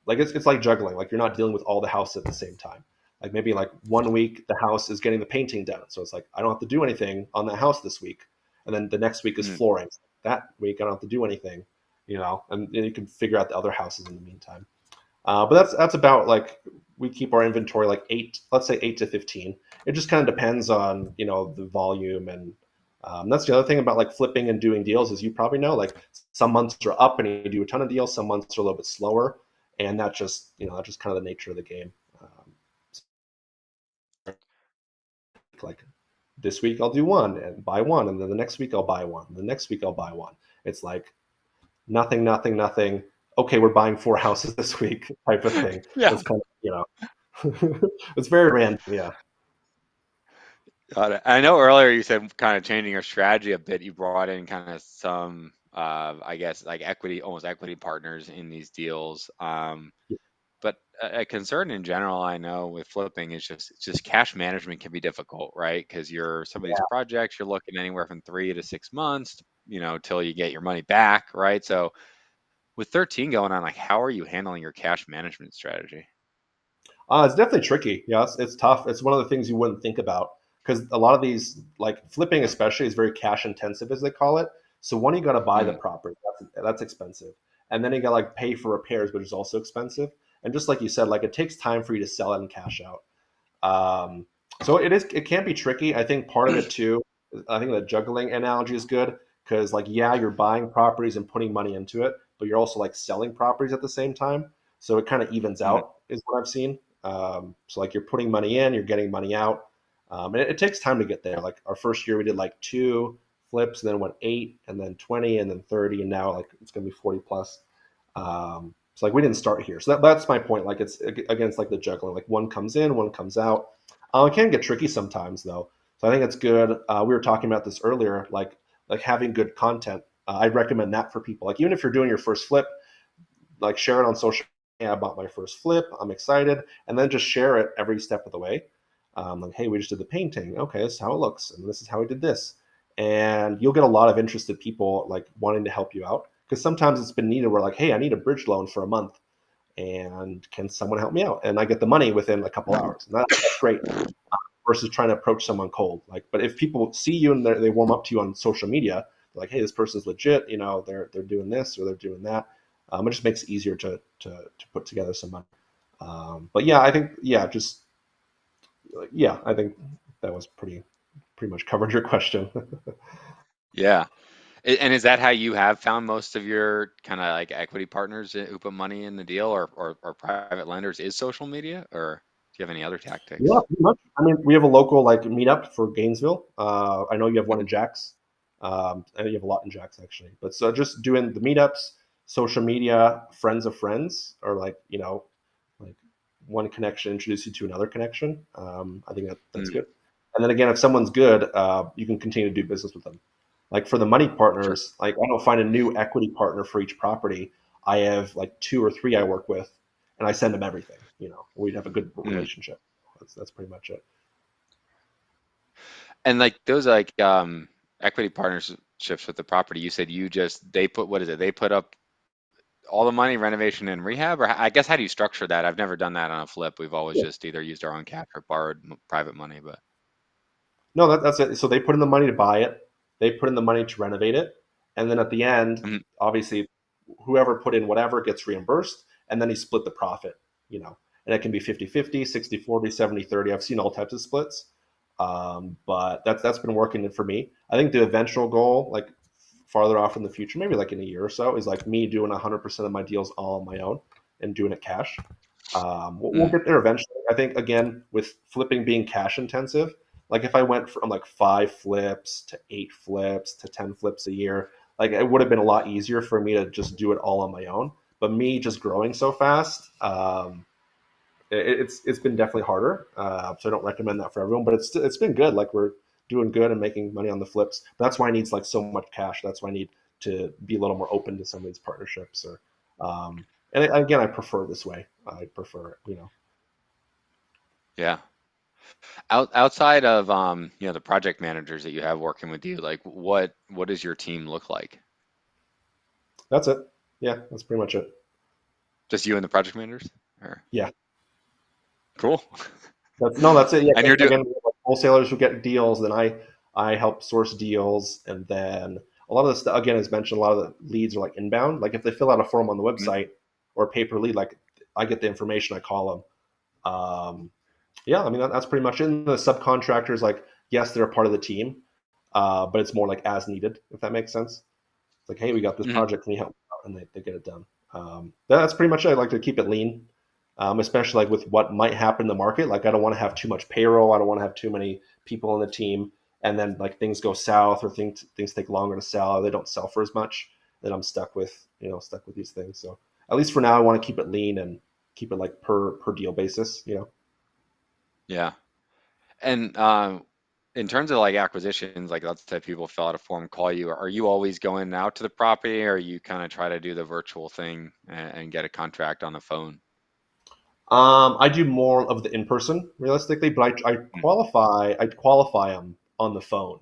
[SPEAKER 2] like it's like juggling. Like you're not dealing with all the houses at the same time. Like maybe like one week the house is getting the painting done, so it's like I don't have to do anything on that house this week, and then the next week is
[SPEAKER 1] mm,
[SPEAKER 2] flooring. That week I don't have to do anything, and you can figure out the other houses in the meantime. But that's about like we keep our inventory like eight, let's say 8 to 15. It just kind of depends on the volume, and that's the other thing about like flipping and doing deals is you probably know like some months are up and you do a ton of deals, some months are a little bit slower, and that's just kind of the nature of the game. Like this week I'll do one and buy one, and then the next week I'll buy one, the next week I'll buy one. It's like nothing, nothing, nothing. Okay, we're buying 4 houses this week, type of thing.
[SPEAKER 1] yeah.
[SPEAKER 2] It's kind of it's very random. Yeah,
[SPEAKER 1] Got it. I know earlier you said kind of changing your strategy a bit. You brought in kind of some, I guess, like equity, almost equity partners in these deals. But a concern in general, I know with flipping is just cash management can be difficult, right? Because some of these projects, you're looking anywhere from 3 to 6 months, till you get your money back, right? So with 13 going on, like, how are you handling your cash management strategy?
[SPEAKER 2] it's definitely tricky. Yeah, it's tough. It's one of the things you wouldn't think about because a lot of these, like flipping especially, is very cash intensive as they call it. So one, you got to buy the
[SPEAKER 1] Mm,
[SPEAKER 2] property. That's expensive, and then you got to like pay for repairs, which is also expensive. And just like you said, like it takes time for you to sell it and cash out. Um, so it can be tricky. I think part of it too, I think the juggling analogy is good because like, yeah, you're buying properties and putting money into it, but you're also like selling properties at the same time. So it kind of evens
[SPEAKER 1] Mm,
[SPEAKER 2] out is what I've seen. So like you're putting money in, you're getting money out. And it takes time to get there. Like our first year we did like 2 flips and then went 8 and then 20 and then 30. And now like it's going to be 40 plus. So like we didn't start here. So that's my point. Like it's against like the juggling, like one comes in, one comes out. It can get tricky sometimes though. So I think it's good. We were talking about this earlier, like having good content. I'd recommend that for people. Like even if you're doing your first flip, like share it on social media. I bought my first flip. I'm excited, and then just share it every step of the way. Like, hey, we just did the painting. Okay, this is how it looks, and this is how we did this. And you'll get a lot of interested people like wanting to help you out because sometimes it's been needed. Where like, hey, I need a bridge loan for a month, and can someone help me out? And I get the money within a couple hours, and that's great. Versus trying to approach someone cold. Like, but if people see you and they warm up to you on social media, like, hey, this person's legit. You know, they're doing this or they're doing that. It just makes it easier to put together some money. But yeah, I think just yeah, I think that was pretty much covered your question.
[SPEAKER 1] yeah. And is that how you have found most of your kind of like equity partners who put money in the deal, or private lenders, is social media, or do you have any other
[SPEAKER 2] Yeah,
[SPEAKER 1] tactics?
[SPEAKER 2] pretty much. I mean, we have a local like meetup for Gainesville. I know you have one in Jax. I know you have a lot in Jax actually. But so just doing the meetups, social media, friends of friends, or like like one connection introduce you to another connection. I think that's
[SPEAKER 1] Mm,
[SPEAKER 2] good. And then again, if someone's good, you can continue to do business with them. Like for the money
[SPEAKER 1] sure.
[SPEAKER 2] partners, like I don't find a new equity partner for each property. I have like 2 or 3 I work with, and I send them everything. We'd have a good
[SPEAKER 1] Mm.
[SPEAKER 2] relationship. That's pretty much it.
[SPEAKER 1] And like those like equity partnerships with the property, you said they put, what is it? They put up all the money, renovation and rehab, or I guess how do you structure that? I've never done that on a flip. We've always just either used our own cash or borrowed private money, but
[SPEAKER 2] No, that's it. So they put in the money to buy it, they put in the money to renovate it, and then at the end,
[SPEAKER 1] Mhm.
[SPEAKER 2] obviously, whoever put in whatever gets reimbursed, and then he split the profit, and it can be 50-50, 60-40, 70-30. I've seen all types of splits. But that's been working for me. I think the eventual goal, like farther off in the future, maybe like in a year or so, is like me doing 100% of my deals all on my own and doing it cash. We'll
[SPEAKER 1] Mm,
[SPEAKER 2] get there eventually. I think again with flipping being cash intensive, like if I went from like 5 flips to 8 flips to 10 flips a year, like it would have been a lot easier for me to just do it all on my own. But me just growing so fast, it's been definitely harder. So I don't recommend that for everyone. But it's been good. Like we're doing good and making money on the flips. But that's why I need like so much cash. That's why I need to be a little more open to some of these partnerships. And again, I prefer this way. I prefer.
[SPEAKER 1] yeah. Outside of the project managers that you have working with you, like what does your team look like?
[SPEAKER 2] That's it. Yeah, that's pretty much it.
[SPEAKER 1] Just you and the project managers? Or
[SPEAKER 2] Yeah,
[SPEAKER 1] cool.
[SPEAKER 2] that's it. Yeah,
[SPEAKER 1] And
[SPEAKER 2] 'cause
[SPEAKER 1] you're doing
[SPEAKER 2] again, we have, like, wholesalers who get deals, then I help source deals, and then a lot of the stuff again, as mentioned, a lot of the leads are like inbound. Like if they fill out a form on the website or a paper lead, like I get the information, I call them. Yeah, I mean that's pretty much it. And the subcontractors, like yes, they're a part of the team, but it's more like as needed, if that makes sense. It's like, hey, we got this
[SPEAKER 1] Mhm.
[SPEAKER 2] project, can you help me out? And they get it done. That's pretty much it. I like to keep it lean, especially like with what might happen in the market. Like I don't want to have too much payroll. I don't want to have too many people on the team, and then like things go south or things take longer to sell. Or they don't sell for as much. Then I'm stuck with these things. So at least for now, I want to keep it lean and keep it like per deal basis.
[SPEAKER 1] Yeah. And in terms of like acquisitions, like let's say people fill out a form, call you, are you always going out to the property, or you kind of try to do the virtual thing and get a contract on the phone?
[SPEAKER 2] I do more of the in person realistically, but
[SPEAKER 1] Mm,
[SPEAKER 2] I qualify them on the phone.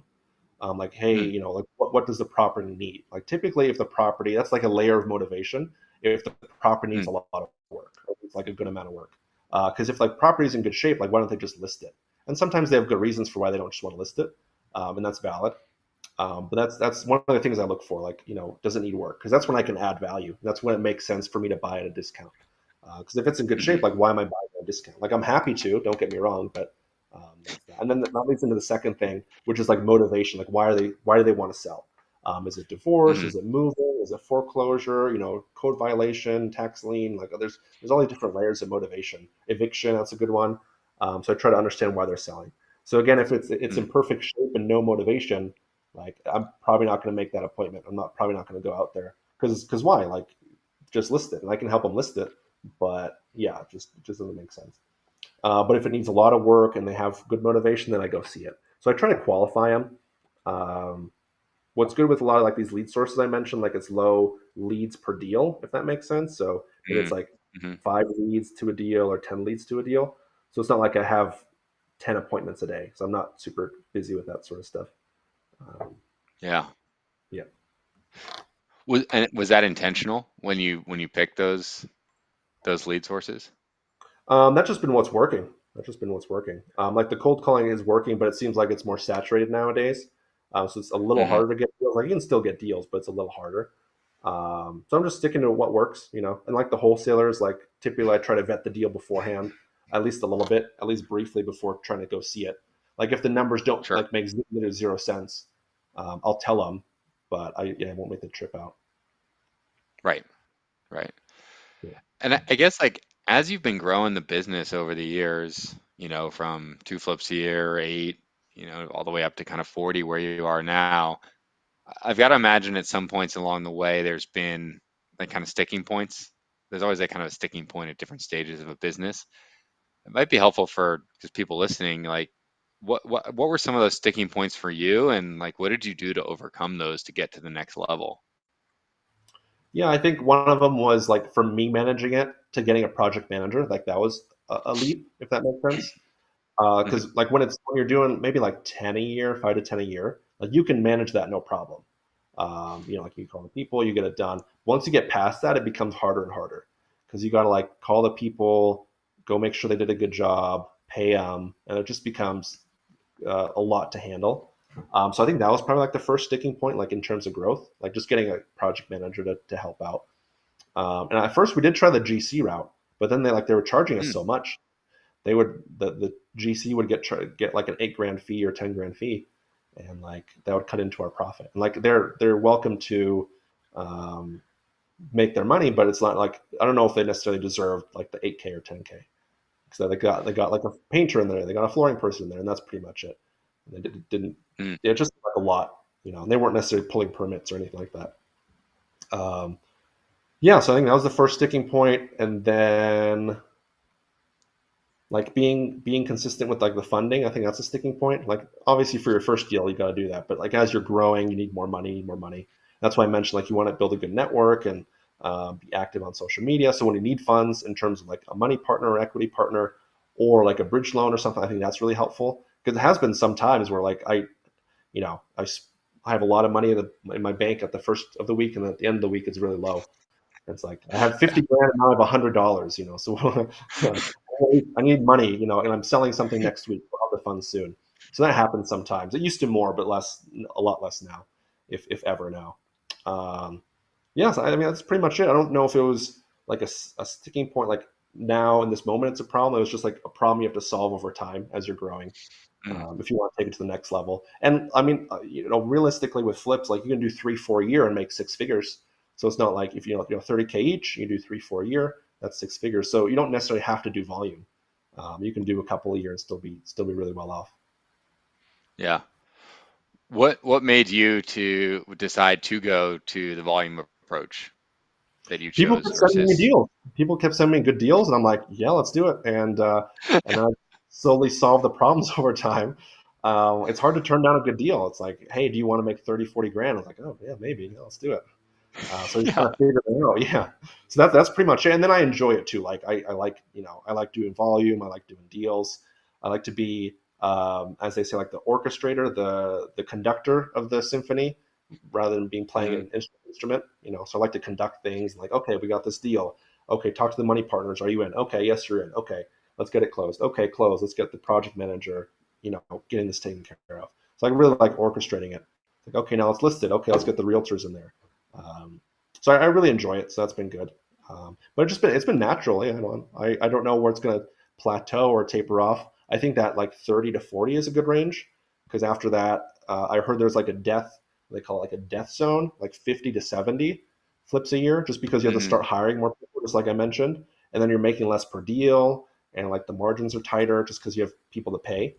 [SPEAKER 2] Like, hey,
[SPEAKER 1] mm,
[SPEAKER 2] like what does the property need? Like typically, if the property, that's like a layer of motivation. If the property needs
[SPEAKER 1] mm,
[SPEAKER 2] a lot of work, or it's like a good amount of work, because if like property is in good shape, like why don't they just list it? And sometimes they have good reasons for why they don't just want to list it, and that's valid. But that's one of the things I look for. Like, does it need work? Because that's when I can add value. That's when it makes sense for me to buy at a discount. Because if it's in good shape,
[SPEAKER 1] Hmm.
[SPEAKER 2] like why am I buying a discount? Like I'm happy to, don't get me wrong, but that's that. And then that leads into the second thing, which is like motivation. Like why do they want to sell? Is it divorce?
[SPEAKER 1] Hmm.
[SPEAKER 2] Is it moving? Is it foreclosure? Code violation, tax lien? Like there's all these different layers of motivation. Eviction, that's a good one. So I try to understand why they're selling. So again, if it's in perfect shape and no motivation, like I'm probably not going to make that appointment. I'm not probably not going to go out there because why? Like just list it, and I can help them list it. But yeah, it just doesn't make sense. But if it needs a lot of work and they have good motivation, then I go see it. So I try to qualify them. Um, what's good with a lot of like these lead sources I mentioned, like it's low leads per deal, if that makes sense. So maybe it's like
[SPEAKER 1] Hmm.
[SPEAKER 2] 5 leads to a deal or 10 leads to a deal. So it's not like I have 10 appointments a day. So I'm not super busy with that sort of stuff. Um,
[SPEAKER 1] Yeah.
[SPEAKER 2] yeah.
[SPEAKER 1] Was that intentional when you picked those lead sources?
[SPEAKER 2] That's just been what's working. That's just been what's working. Like the cold calling is working, but it seems like it's more saturated nowadays. So it's a little
[SPEAKER 1] Hmm.
[SPEAKER 2] harder to get deals. Like you can still get deals, but it's a little harder. So I'm just sticking to what works, And like the wholesalers, like typically I try to vet the deal beforehand, at least a little bit, at least briefly before trying to go see it. Like if the numbers don't
[SPEAKER 1] Sure.
[SPEAKER 2] like make literally 0 sense, I'll tell them, but I won't make the trip out.
[SPEAKER 1] Right. Right.
[SPEAKER 2] Yeah.
[SPEAKER 1] And I guess like as you've been growing the business over the years, from two flips a year, eight, all the way up to kind of 40 where you are now, I've got to imagine at some points along the way there's been like kind of sticking points. There's always that kind of a sticking point at different stages of a business. It might be helpful for just people listening, like what were some of those sticking points for you, and like what did you do to overcome those to get to the next level?
[SPEAKER 2] Yeah, I think one of them was like from me managing it to getting a project manager. Like that was a leap, if that makes sense.
[SPEAKER 1] Hmm.
[SPEAKER 2] Because like when you're doing maybe like 10 a year, 5 to 10 a year, like you can manage that no problem. Like you call the people, you get it done. Once you get past that, it becomes harder and harder because you got to like call the people, go make sure they did a good job, pay them, and it just becomes a lot to handle. So I think that was probably like the first sticking point, like in terms of growth, like just getting a project manager to help out. And at first we did try the GC route, but then they were charging us
[SPEAKER 1] Mm,
[SPEAKER 2] so much. The GC would get like an 8 grand fee or 10 grand fee, and like that would cut into our profit. And like they're welcome to um, make their money, but it's not like I don't know if they necessarily deserve like the 8K or 10K. So they got like a painter in there, they got a flooring person in there, and that's pretty much it. And they didn't
[SPEAKER 1] mm,
[SPEAKER 2] it just like a lot, and they weren't necessarily pulling permits or anything like that. Um, yeah, so I think that was the first sticking point, and then like being consistent with like the funding. I think that's a sticking point. Like obviously for your first deal you got to do that, but like as you're growing you need more money. That's why I mentioned like you want to build a good network and be active on social media. So when you need funds in terms of like a money partner or equity partner or like a bridge loan or something, I think that's really helpful because it has been some times where like you know i, I have a lot of money in my bank at the first of the week, and at the end of the week it's really low. It's like I have 50 grand and now I have $100, So like, I need money, and I'm selling something next week. I'll have the funds soon. So that happens sometimes. It used to more, but less, a lot less now, if ever now. Um, yeah, so I mean that's pretty much it. I don't know if it was like a sticking point, like now in this moment it's a problem. It was just like a problem you have to solve over time as you're growing,
[SPEAKER 1] mm.
[SPEAKER 2] if you want to take it to the next level. And I mean, realistically with flips, like you can do 3 4 year and make 6 figures. So it's not like if you know 30K each, you do 3 4 year, that's 6 figures. So you don't necessarily have to do volume. You can do a couple of years and still be really well off.
[SPEAKER 1] Yeah. What made you to decide to go to the volume approach that you
[SPEAKER 2] People
[SPEAKER 1] chose
[SPEAKER 2] kept sending me
[SPEAKER 1] versus?
[SPEAKER 2] deals. People kept sending me good deals, and I'm like, yeah, let's do it. And then I slowly solved the problems over time. It's hard to turn down a good deal. It's like, hey, do you want to make 30, 40 grand? I was like, oh yeah, maybe. Yeah, let's do it. So just
[SPEAKER 1] Yeah.
[SPEAKER 2] kind of figure it out. Yeah. So that's pretty much it. And then I enjoy it too. Like I like, I like doing volume. I like doing deals. I like to be, as they say, like the orchestrator, the conductor of the symphony, rather than being playing
[SPEAKER 1] Hmm.
[SPEAKER 2] an instrument. So I like to conduct things. Like, okay, we got this deal. Okay, talk to the money partners. Are you in? Okay, yes, you're in. Okay, let's get it closed. Okay, close. Let's get the project manager. Getting this taken care of. So I really like orchestrating it. Like, okay, now let's list it. Okay, let's get the realtors in there. Um, so I really enjoy it. So that's been good. But it's been natural. Yeah, I don't know where it's going to plateau or taper off. I think that like 30 to 40 is a good range because after that, I heard there's like a death, they call it like a death zone, like 50 to 70 flips a year, just because you have to
[SPEAKER 1] Hmm.
[SPEAKER 2] start hiring more people, just like I mentioned, and then you're making less per deal, and like the margins are tighter just because you have people to pay.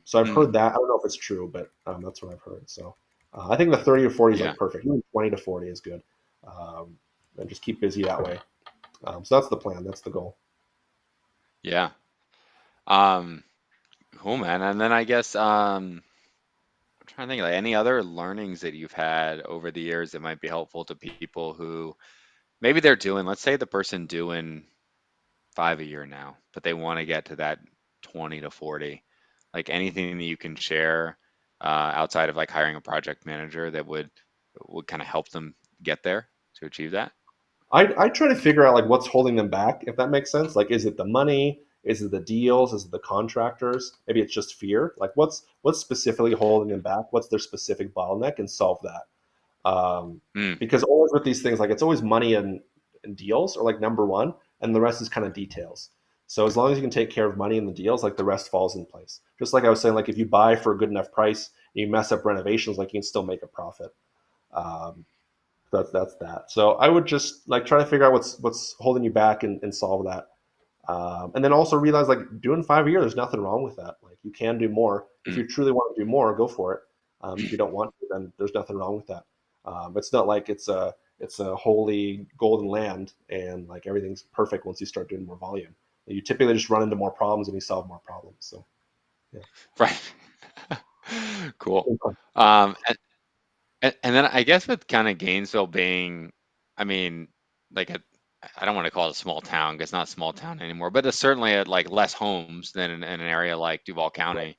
[SPEAKER 2] So I've
[SPEAKER 1] Hmm.
[SPEAKER 2] heard that. I don't know if it's true, but that's what I've heard. So I think the 30 to 40 is
[SPEAKER 1] Yeah.
[SPEAKER 2] like perfect. Even 20 to 40 is good. Um, and just keep busy that way. So that's the plan. That's the goal.
[SPEAKER 1] Yeah. Um, cool, man. And then I guess I'm trying to think like any other learnings that you've had over the years that might be helpful to people who maybe they're doing, let's say the person doing 5 a year now, but they want to get to that 20 to 40. Like anything that you can share outside of like hiring a project manager that would kind of help them get there to achieve that.
[SPEAKER 2] I try to figure out like what's holding them back, if that makes sense. Like, is it the money? Is it the deals? Is it the contractors? Maybe it's just fear. Like, what's specifically holding them back? What's their specific bottleneck, and solve that. Um,
[SPEAKER 1] Mm,
[SPEAKER 2] because always with these things, like it's always money and deals are like number one, and the rest is kind of details. So as long as you can take care of money and the deals, like the rest falls in place. Just like I was saying, like if you buy for a good enough price, and you mess up renovations, like you can still make a profit. Um, that's that. So I would just like try to figure out what's holding you back and solve that. And then also realize like doing 5 a year, there's nothing wrong with that. Like you can do more. If
[SPEAKER 1] mm.
[SPEAKER 2] you truly want to do more, go for it. If you don't want to, then there's nothing wrong with that. It's not like it's a holy golden land and like everything's perfect once you start doing more volume. You typically just run into more problems and you solve more problems. So yeah.
[SPEAKER 1] Right. Cool. And then I guess with kind of Gainesville being, I mean, like I don't want to call it a small town because it's not a small town anymore, but it's certainly like less homes than in an area like Duval County,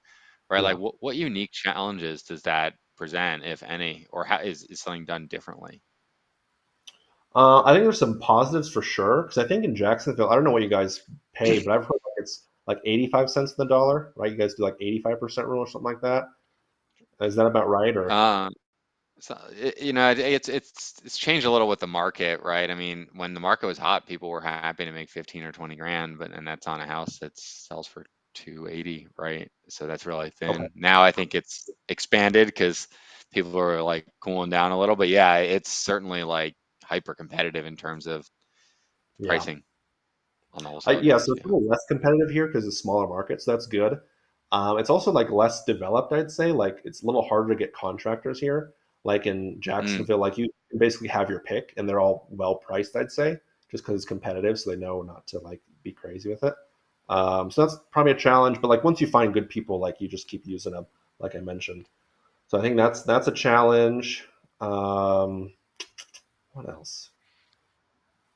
[SPEAKER 1] right?
[SPEAKER 2] Yeah.
[SPEAKER 1] Like what unique challenges does that present, if any, or how is something done differently?
[SPEAKER 2] I think there's some positives for sure because I think in Jacksonville, I don't know what you guys pay, but I've heard like it's like 85 cents in the dollar, right? You guys do like 85% rule or something like that. Is that about right? Or
[SPEAKER 1] Um, So, it's changed a little with the market, right? I mean, when the market was hot, people were happy to make 15 or 20 grand, but and that's on a house that sells for 280, right? So that's really
[SPEAKER 2] okay,
[SPEAKER 1] thin. Now I think it's expanded because people are like cooling down a little, but yeah, it's certainly like hyper competitive in terms of
[SPEAKER 2] yeah,
[SPEAKER 1] pricing on the wholesale
[SPEAKER 2] yeah.
[SPEAKER 1] deals.
[SPEAKER 2] So it's a
[SPEAKER 1] Yeah.
[SPEAKER 2] little less competitive here because it's smaller markets. So that's good. It's also like less developed, I'd say. Like it's a little harder to get contractors here. Like in
[SPEAKER 1] Mm,
[SPEAKER 2] Jacksonville, like you can basically have your pick, and they're all well priced, I'd say, just because it's competitive, so they know not to like be crazy with it. So that's probably a challenge. But like once you find good people, like you just keep using them, like I mentioned. So I think that's a challenge. Um, what else?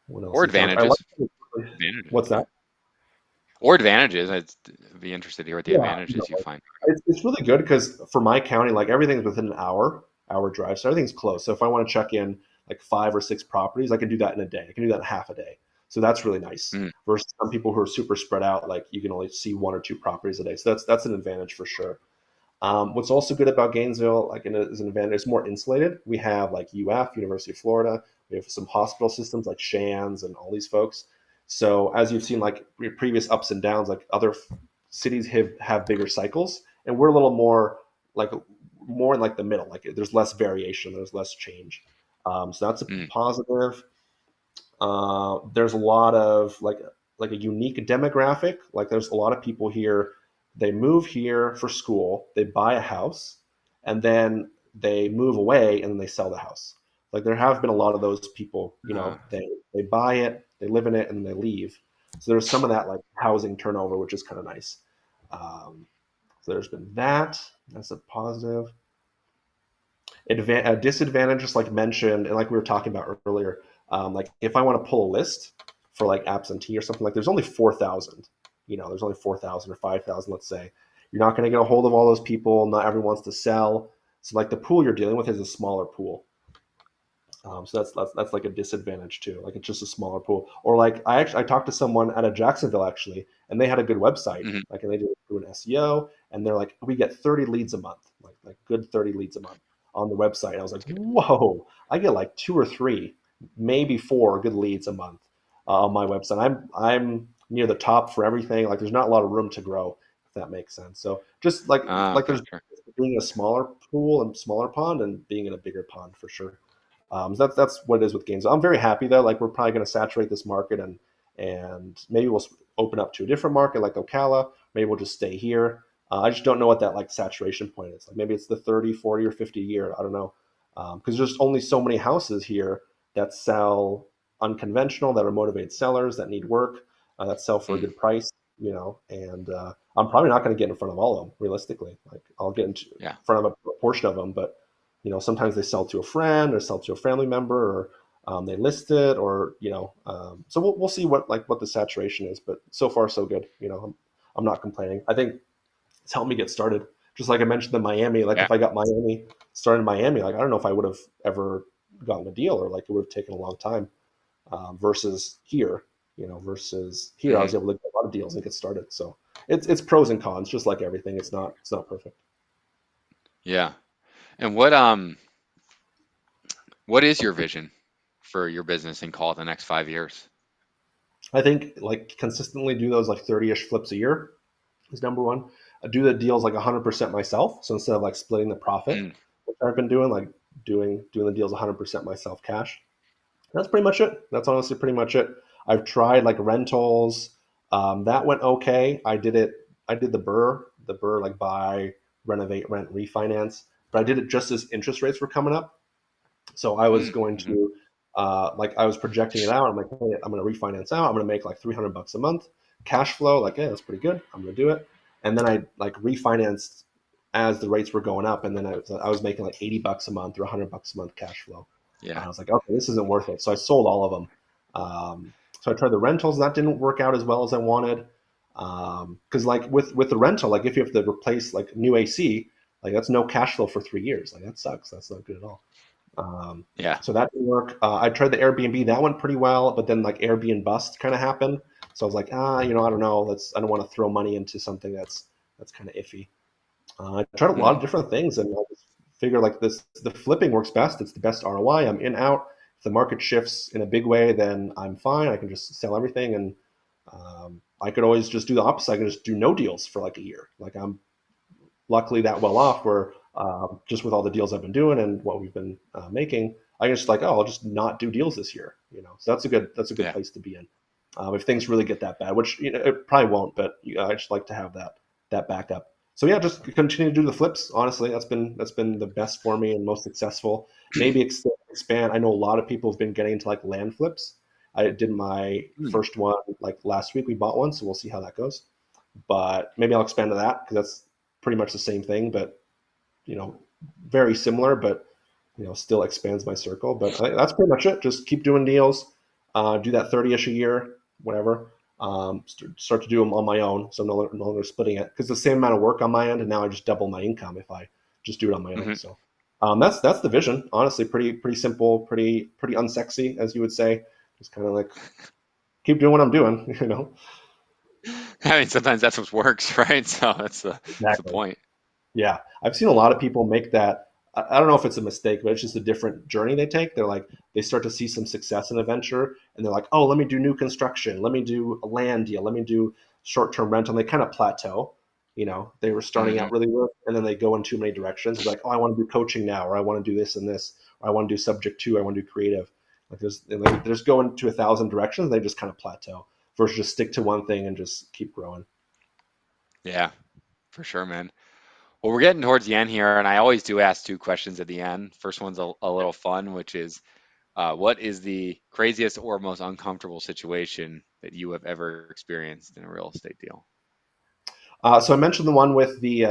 [SPEAKER 2] What else
[SPEAKER 1] or
[SPEAKER 2] is challenge? I like
[SPEAKER 1] advantages. Advantages,
[SPEAKER 2] what's
[SPEAKER 1] yeah.
[SPEAKER 2] that?
[SPEAKER 1] Or advantages. I'd be interested to hear what the
[SPEAKER 2] Yeah,
[SPEAKER 1] advantages you find.
[SPEAKER 2] it's really good because for my county, like everything's within an hour drive, so everything's close. So if I want to check in like 5 or 6 properties, I can do that in a day. I can do that in half a day. So that's really nice.
[SPEAKER 1] Mm,
[SPEAKER 2] Versus some people who are super spread out, like you can only see 1 or 2 properties a day. So that's an advantage for sure. What's also good about Gainesville, like as an advantage, it's more insulated. We have like UF, University of Florida. We have some hospital systems like Shands and all these folks. So as you've seen, like previous ups and downs, like other cities have bigger cycles, and we're a little like more in like the middle. Like there's less variation, there's less change. So that's a
[SPEAKER 1] mm,
[SPEAKER 2] positive. There's a lot of like a unique demographic. Like there's a lot of people here. They move here for school. They buy a house, and then they move away, and then they sell the house. Like there have been a lot of those people.
[SPEAKER 1] uh,
[SPEAKER 2] They buy it, they live in it, and they leave. So there's some of that like housing turnover, which is kind of nice. Um, so there's been that. That's a positive. Disadvantages like mentioned and like we were talking about earlier, like if I want to pull a list for like absentee or something, like there's only 4,000, there's only 4,000 or 5,000, let's say. You're not going to get a hold of all those people. Not everyone wants to sell. So like the pool you're dealing with is a smaller pool. So that's like a disadvantage too. Like it's just a smaller pool. Or like I talked to someone out of Jacksonville actually, and they had a good website.
[SPEAKER 1] mhm.
[SPEAKER 2] Like and they did it through an SEO, and they're like, we get 30 leads a month, like good 30 leads a month on the website. And I was like,
[SPEAKER 1] That's good.
[SPEAKER 2] whoa! I get like 2 or 3 maybe 4 good leads a month on my website. I'm near the top for everything. Like there's not a lot of room to grow, if that makes sense. So just like
[SPEAKER 1] Okay,
[SPEAKER 2] there's
[SPEAKER 1] sure.
[SPEAKER 2] being a smaller pool and smaller pond and being in a bigger pond for sure. So that's what it is with games. I'm very happy though. Like we're probably going to saturate this market and maybe we'll open up to a different market like Ocala. Maybe we'll just stay here. I just don't know what that like saturation point is. Like maybe it's the 30, 40, or 50 year. I don't know. Because there's only so many houses here that sell unconventional, that are motivated sellers, that need work, that sell for a
[SPEAKER 1] Mm,
[SPEAKER 2] good price, and I'm probably not going to get in front of all of them realistically. Like I'll get in
[SPEAKER 1] yeah.
[SPEAKER 2] front of a portion of them, but sometimes they sell to a friend or sell to a family member or they list it or so we'll see what the saturation is, but so far so good. I'm not complaining. I think it's helped me get started. Just like I mentioned in Miami, like
[SPEAKER 1] Yeah.
[SPEAKER 2] if I got Miami started in Miami, like I don't know if I would have ever gotten a deal or like it would have taken a long time versus here. Versus here, I
[SPEAKER 1] Hmm.
[SPEAKER 2] was able to get a lot of deals and get started. So it's pros and cons, just like everything. It's not perfect.
[SPEAKER 1] Yeah. And what is your vision for your business and call it the next 5 years?
[SPEAKER 2] I think like consistently do those like 30-ish flips a year is number one. I do the deals like 100% myself. So instead of like splitting the profit,
[SPEAKER 1] Mm,
[SPEAKER 2] which I've been doing, like doing the deals 100% myself cash. That's pretty much it. That's honestly pretty much it. I've tried like rentals. That went okay. I did it. I did the Burr like buy, renovate, rent, refinance. But I did it just as interest rates were coming up. So I was
[SPEAKER 1] mm,
[SPEAKER 2] going
[SPEAKER 1] hmm.
[SPEAKER 2] to, like, I was projecting it out. I'm like, hey, I'm going to refinance out. I'm going to make like $300 a month cash flow. Like, yeah, that's pretty good. I'm going to do it. And then I like refinanced as the rates were going up, and then I was making like $80 a month or $100 a month cash flow.
[SPEAKER 1] Yeah.
[SPEAKER 2] I was like, okay, this isn't worth it. So I sold all of them. So I tried the rentals. That didn't work out as well as I wanted. Because like with the rental, like if you have to replace like new AC, like that's no cash flow for 3 years. Like that sucks. That's not good at all. Um,
[SPEAKER 1] Yeah.
[SPEAKER 2] so that didn't work. I tried the Airbnb. That went pretty well, but then like Airbnb bust kind of happened. So I was like, I don't know. I don't want to throw money into something that's kind of iffy. I tried a lot
[SPEAKER 1] Mm,
[SPEAKER 2] of different things, and I just figure like this, the flipping works best. It's the best ROI. I'm in out. If the market shifts in a big way, then I'm fine. I can just sell everything, and I could always just do the opposite. I can just do no deals for like a year. Like I'm luckily that well off where just with all the deals I've been doing and what we've been making, I can just like, oh, I'll just not do deals this year. So that's a good
[SPEAKER 1] yeah.
[SPEAKER 2] place to be in. If things really get that bad, which it probably won't, but I just like to have that backup. So yeah, just continue to do the flips. Honestly, that's been the best for me and most successful. Maybe expand. I know a lot of people have been getting into like land flips. I did my
[SPEAKER 1] Mm,
[SPEAKER 2] first one like last week. We bought one, so we'll see how that goes. But maybe I'll expand to that because that's pretty much the same thing, but you know, very similar, but still expands my circle. But that's pretty much it. Just keep doing deals, do that 30-ish a year, whatever. Start to do them on my own, so no longer splitting it because the same amount of work on my end, and now I just double my income if I just do it on my own.
[SPEAKER 1] hmm.
[SPEAKER 2] So that's the vision. Honestly, pretty simple, pretty unsexy, as you would say. Just kind of like keep doing what I'm doing.
[SPEAKER 1] I mean, sometimes that's what works, right? So that's the
[SPEAKER 2] Exactly.
[SPEAKER 1] point.
[SPEAKER 2] Yeah, I've seen a lot of people make that. I don't know if it's a mistake, but it's just a different journey they take. They're like, they start to see some success in a venture, and they're like, oh, let me do new construction, let me do a land deal, let me do short-term rental. And they kind of plateau. They were starting
[SPEAKER 1] Hmm.
[SPEAKER 2] out really good, and then they go in too many directions. They're like, oh, I want to do coaching now, or I want to do this and this, or I want to do subject to, I want to do creative. Like there's going to 1,000 directions. They just kind of plateau versus just stick to one thing and just keep growing.
[SPEAKER 1] Yeah, for sure, man. Well, we're getting towards the end here, and I always do ask two questions at the end. First one's a little fun, which is, what is the craziest or most uncomfortable situation that you have ever experienced in a real estate deal?
[SPEAKER 2] So I mentioned the one with the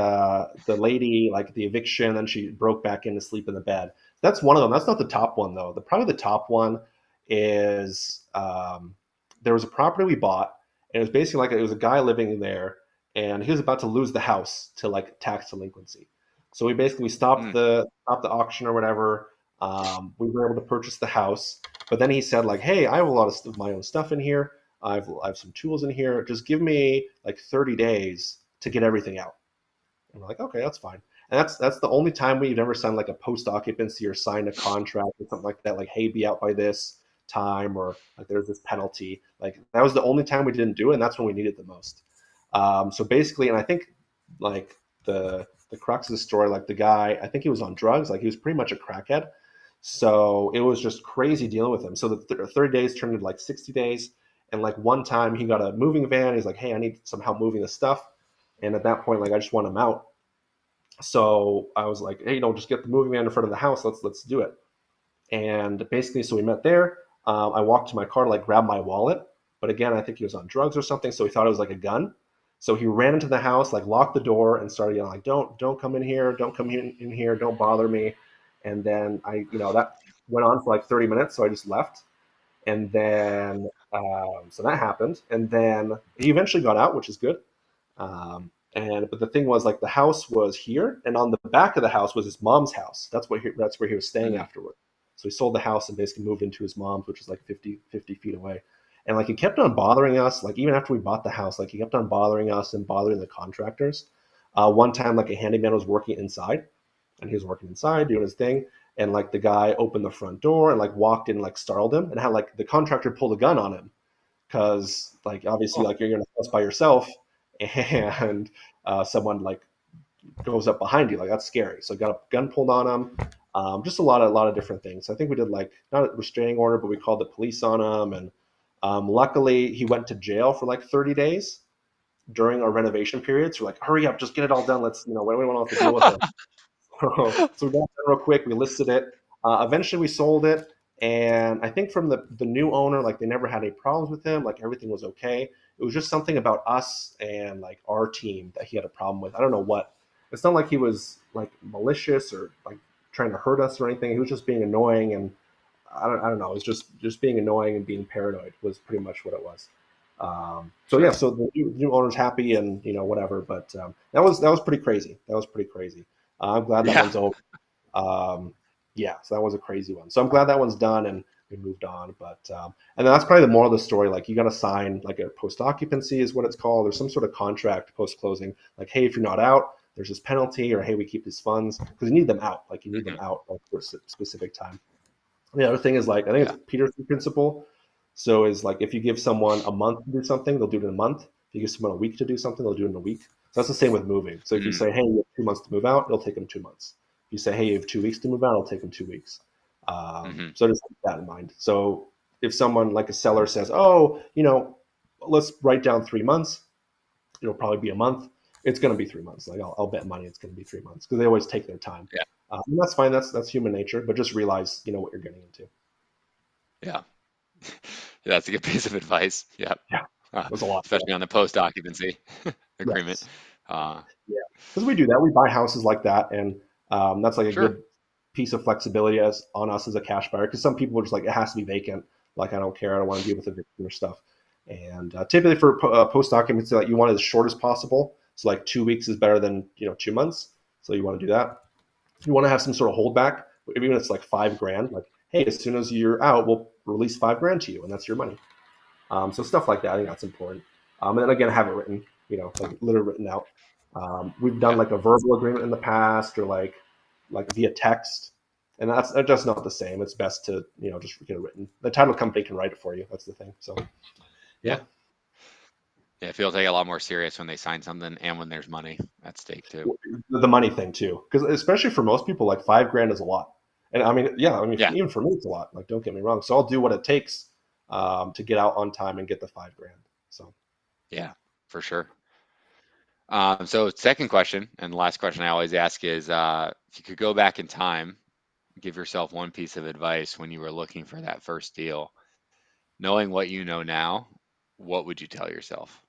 [SPEAKER 2] lady, like the eviction, and she broke back in to sleep in the bed. That's one of them. That's not the top one though. Probably the top one is there was a property we bought, and it was basically like it was a guy living there, and he was about to lose the house to like tax delinquency. So we stopped
[SPEAKER 1] Mm,
[SPEAKER 2] the auction or whatever. We were able to purchase the house, but then he said like, "Hey, I have a lot of my own stuff in here. I have some tools in here. Just give me like 30 days to get everything out." And we're like, okay, that's fine. And that's the only time we've ever signed like a post occupancy or signed a contract or something like that. Like, hey, be out by this. time, or like there's this penalty. Like that was the only time we didn't do it, and that's when we needed the most. So basically, and I think like the crux of the story, like the guy, I think he was on drugs, like he was pretty much a crackhead. So it was just crazy dealing with him. So the 30 days turned into like 60 days. And like one time he got a moving van. He's like, hey, I need some help moving this stuff. And at that point, like I just want him out. So I was like, hey, just get the moving van in front of the house. Let's do it. And basically, so we met there. I walked to my car to like grab my wallet, but again, I think he was on drugs or something, so he thought it was like a gun. So he ran into the house, like locked the door, and started yelling like, don't come in here, don't come in here, don't bother me." And then that went on for like 30 minutes, so I just left. And then so that happened, and then he eventually got out, which is good. But the thing was, like, the house was here, and on the back of the house was his mom's house. That's where he was staying
[SPEAKER 1] Mm,
[SPEAKER 2] afterward. So he sold the house and basically moved into his mom's, which is like 50 feet away. And like he kept on bothering us, like even after we bought the house, like he kept on bothering us and bothering the contractors. One time, like a handyman was working inside, and he was working inside doing his thing, and like the guy opened the front door and like walked in and like startled him, and had like the contractor pulled a gun on him because like obviously
[SPEAKER 1] oh,
[SPEAKER 2] like you're in a house by yourself, and someone like goes up behind you, like that's scary. So got a gun pulled on him. Just a lot of different things. I think we did like not a restraining order, but we called the police on him, and luckily he went to jail for like 30 days during our renovation period. So we're like, hurry up, just get it all done. Let's we don't have to deal with it. So we got it real quick. We listed it. Eventually, we sold it, and I think from the new owner, like they never had any problems with him. Like everything was okay. It was just something about us and like our team that he had a problem with. I don't know what. It's not like he was like malicious or like trying to hurt us or anything. He was just being annoying, and I don't know. It was just being annoying and being paranoid was pretty much what it was. So yeah,
[SPEAKER 1] sure.
[SPEAKER 2] so the new owner's happy and whatever, but that was pretty crazy. That was pretty crazy. I'm glad that
[SPEAKER 1] Yeah.
[SPEAKER 2] one's over. um, yeah, so that was a crazy one. So I'm glad that one's done and we moved on. But and that's probably the moral of the story. Like you got to sign like a post occupancy is what it's called. There's some sort of contract post closing. Like, hey, if you're not out, there's this penalty, or hey, we keep these funds because you need them out. Like you need them
[SPEAKER 1] Hmm.
[SPEAKER 2] out like, for a specific time. The other thing is like I think
[SPEAKER 1] Yeah.
[SPEAKER 2] it's Peterson's principle. So is like if you give someone a month to do something, they'll do it in a month. If you give someone a week to do something, they'll do it in a week. So that's the same with moving. So if you
[SPEAKER 1] Mm,
[SPEAKER 2] say, hey, you have 2 months to move out, it'll take them 2 months. If you say, hey, you have 2 weeks to move out, it'll take them 2 weeks.
[SPEAKER 1] hmm.
[SPEAKER 2] So just keep that in mind. So if someone like a seller says, oh, let's write down 3 months, it'll probably be a month. It's going to be 3 months. Like I'll bet money it's going to be 3 months because they always take their time.
[SPEAKER 1] Yeah.
[SPEAKER 2] And that's fine. That's human nature. But just realize what you're getting into.
[SPEAKER 1] Yeah. Yeah, that's a good piece of advice. Yeah.
[SPEAKER 2] Yeah, there's a lot. Yeah.
[SPEAKER 1] Especially on the post occupancy agreement.
[SPEAKER 2] Yes.
[SPEAKER 1] Uh,
[SPEAKER 2] Yeah, because we do that. We buy houses like that, and that's like a
[SPEAKER 1] sure.
[SPEAKER 2] good piece of flexibility as on us as a cash buyer. Because some people are just like, it has to be vacant. Like I don't care. I don't want to deal with eviction or stuff. And typically for post occupancy, like you want it as short as possible. So like 2 weeks is better than 2 months. So you want to do that. You want to have some sort of holdback, even if it's like 5 grand. Like, hey, as soon as you're out, we'll release 5 grand to you, and that's your money. So stuff like that, I think that's important. And then again, have it written, like literally written out. We've done
[SPEAKER 1] Yeah.
[SPEAKER 2] like a verbal agreement in the past, or like via text, and that's just not the same. It's best to just get it written. The title company can write it for you. That's the thing. So
[SPEAKER 1] Yeah.
[SPEAKER 2] yeah,
[SPEAKER 1] Yeah. It feels like a lot more serious when they sign something and when there's money at stake too.
[SPEAKER 2] the money thing too, because especially for most people, like 5 grand is a lot. And I mean, yeah, I mean
[SPEAKER 1] Yeah.
[SPEAKER 2] even for me, it's a lot. Like don't get me wrong. So I'll do what it takes to get out on time and get the 5 grand. So.
[SPEAKER 1] Yeah. For sure. So second question, and the last question I always ask is, if you could go back in time, give yourself one piece of advice when you were looking for that first deal, knowing what you know now, what would you tell yourself?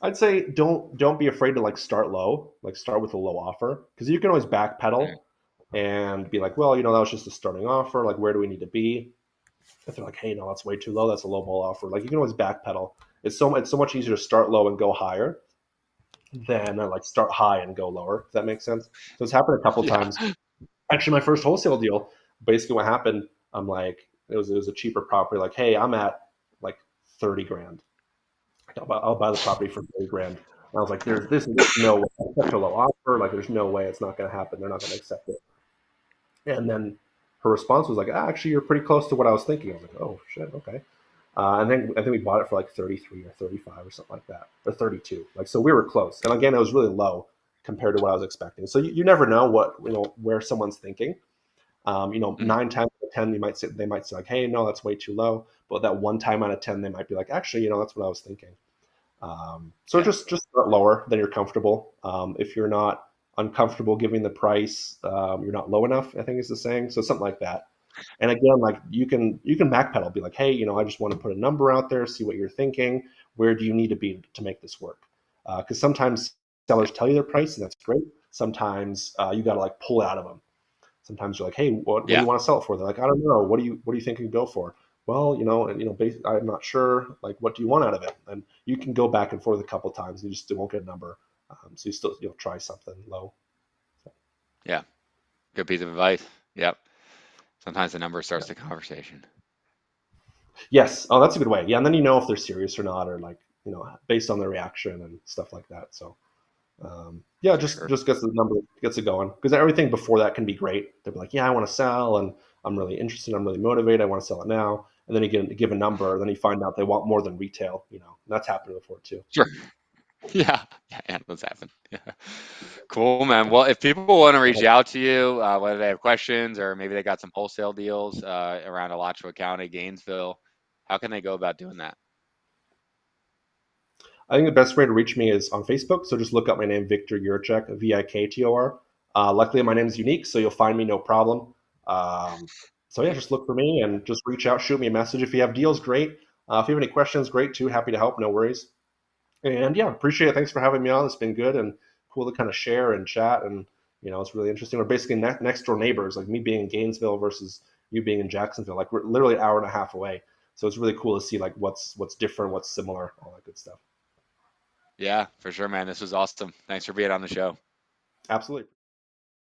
[SPEAKER 2] I'd say don't be afraid to like start low, like start with a low offer because you can always
[SPEAKER 1] Mm,
[SPEAKER 2] backpedal and be like, well, that was just a starting offer. Like, where do we need to be? If they're like, hey, no, that's way too low. That's a low ball offer. Like, you can always backpedal. It's so much easier to start low and go higher than like start high and go lower. If that makes sense. So it's happened a couple
[SPEAKER 1] yeah.
[SPEAKER 2] times. Actually, my first wholesale deal, basically what happened, I'm like, it was a cheaper property. Like, hey, I'm at like 30 grand. I'll buy the property for 30 grand. And I was like, there's no way. It's such a low offer. Like, there's no way it's not going to happen. They're not going to accept it. And then her response was like, actually, you're pretty close to what I was thinking. I was like, oh shit, okay. And then I think we bought it for like 33 or 35 or something like that, or 32. Like, so we were close. And again, it was really low compared to what I was expecting. So you never know what, where someone's thinking.
[SPEAKER 1] Mm,
[SPEAKER 2] 9 times out of 10, they might say like, hey, no, that's way too low. But that one time out of 10, they might be like, actually, that's what I was thinking. So
[SPEAKER 1] yeah.
[SPEAKER 2] just start lower than you're comfortable. If you're not uncomfortable giving the price, you're not low enough, I think is the saying. So something like that. And again, like you can backpedal, be like, hey, I just want to put a number out there, see what you're thinking. Where do you need to be to make this work? Because sometimes
[SPEAKER 1] Yeah.
[SPEAKER 2] sellers tell you their price, and that's great. Sometimes you got to like pull it out of them. Sometimes you're like, hey, what do you
[SPEAKER 1] Yeah.
[SPEAKER 2] want to sell it for? They're like, I don't know. What do you think you can go for? Well, I'm not sure. Like, what do you want out of it? And you can go back and forth a couple of times. And you just won't get a number. So you still try something low.
[SPEAKER 1] Yeah. Good piece of advice. Yep. Sometimes the number
[SPEAKER 2] Yeah.
[SPEAKER 1] starts the conversation.
[SPEAKER 2] Yes. Oh, that's a good way. Yeah, and then if they're serious or not, or like based on their reaction and stuff like that. So yeah,
[SPEAKER 1] For
[SPEAKER 2] just
[SPEAKER 1] sure.
[SPEAKER 2] just gets the number, gets it going, because everything before that can be great. They'll be like, yeah, I want to sell, and I'm really interested, I'm really motivated, I want to sell it now. And then you give a number, and then you find out they want more than retail. And that's happened before too.
[SPEAKER 1] Sure. Yeah. Yeah. Those happen. Yeah. Cool, man. Well, if people want to reach out to you, whether they have questions or maybe they got some wholesale deals around Alachua County, Gainesville, how can they go about doing that?
[SPEAKER 2] I think the best way to reach me is on Facebook. So just look up my name, Victor Yurchek, Viktor. Luckily, my name is unique, so you'll find me no problem. So yeah, just look for me and just reach out, shoot me a message. If you have deals, great. If you have any questions, great too. Happy to help, no worries. And yeah, appreciate it. Thanks for having me on. It's been good and cool to kind of share and chat. And it's really interesting. We're basically next door neighbors, like me being in Gainesville versus you being in Jacksonville. Like we're literally an hour and a half away. So it's really cool to see like what's different, what's similar, all that good stuff.
[SPEAKER 1] Yeah, for sure, man. This was awesome. Thanks for being on the show.
[SPEAKER 2] Absolutely.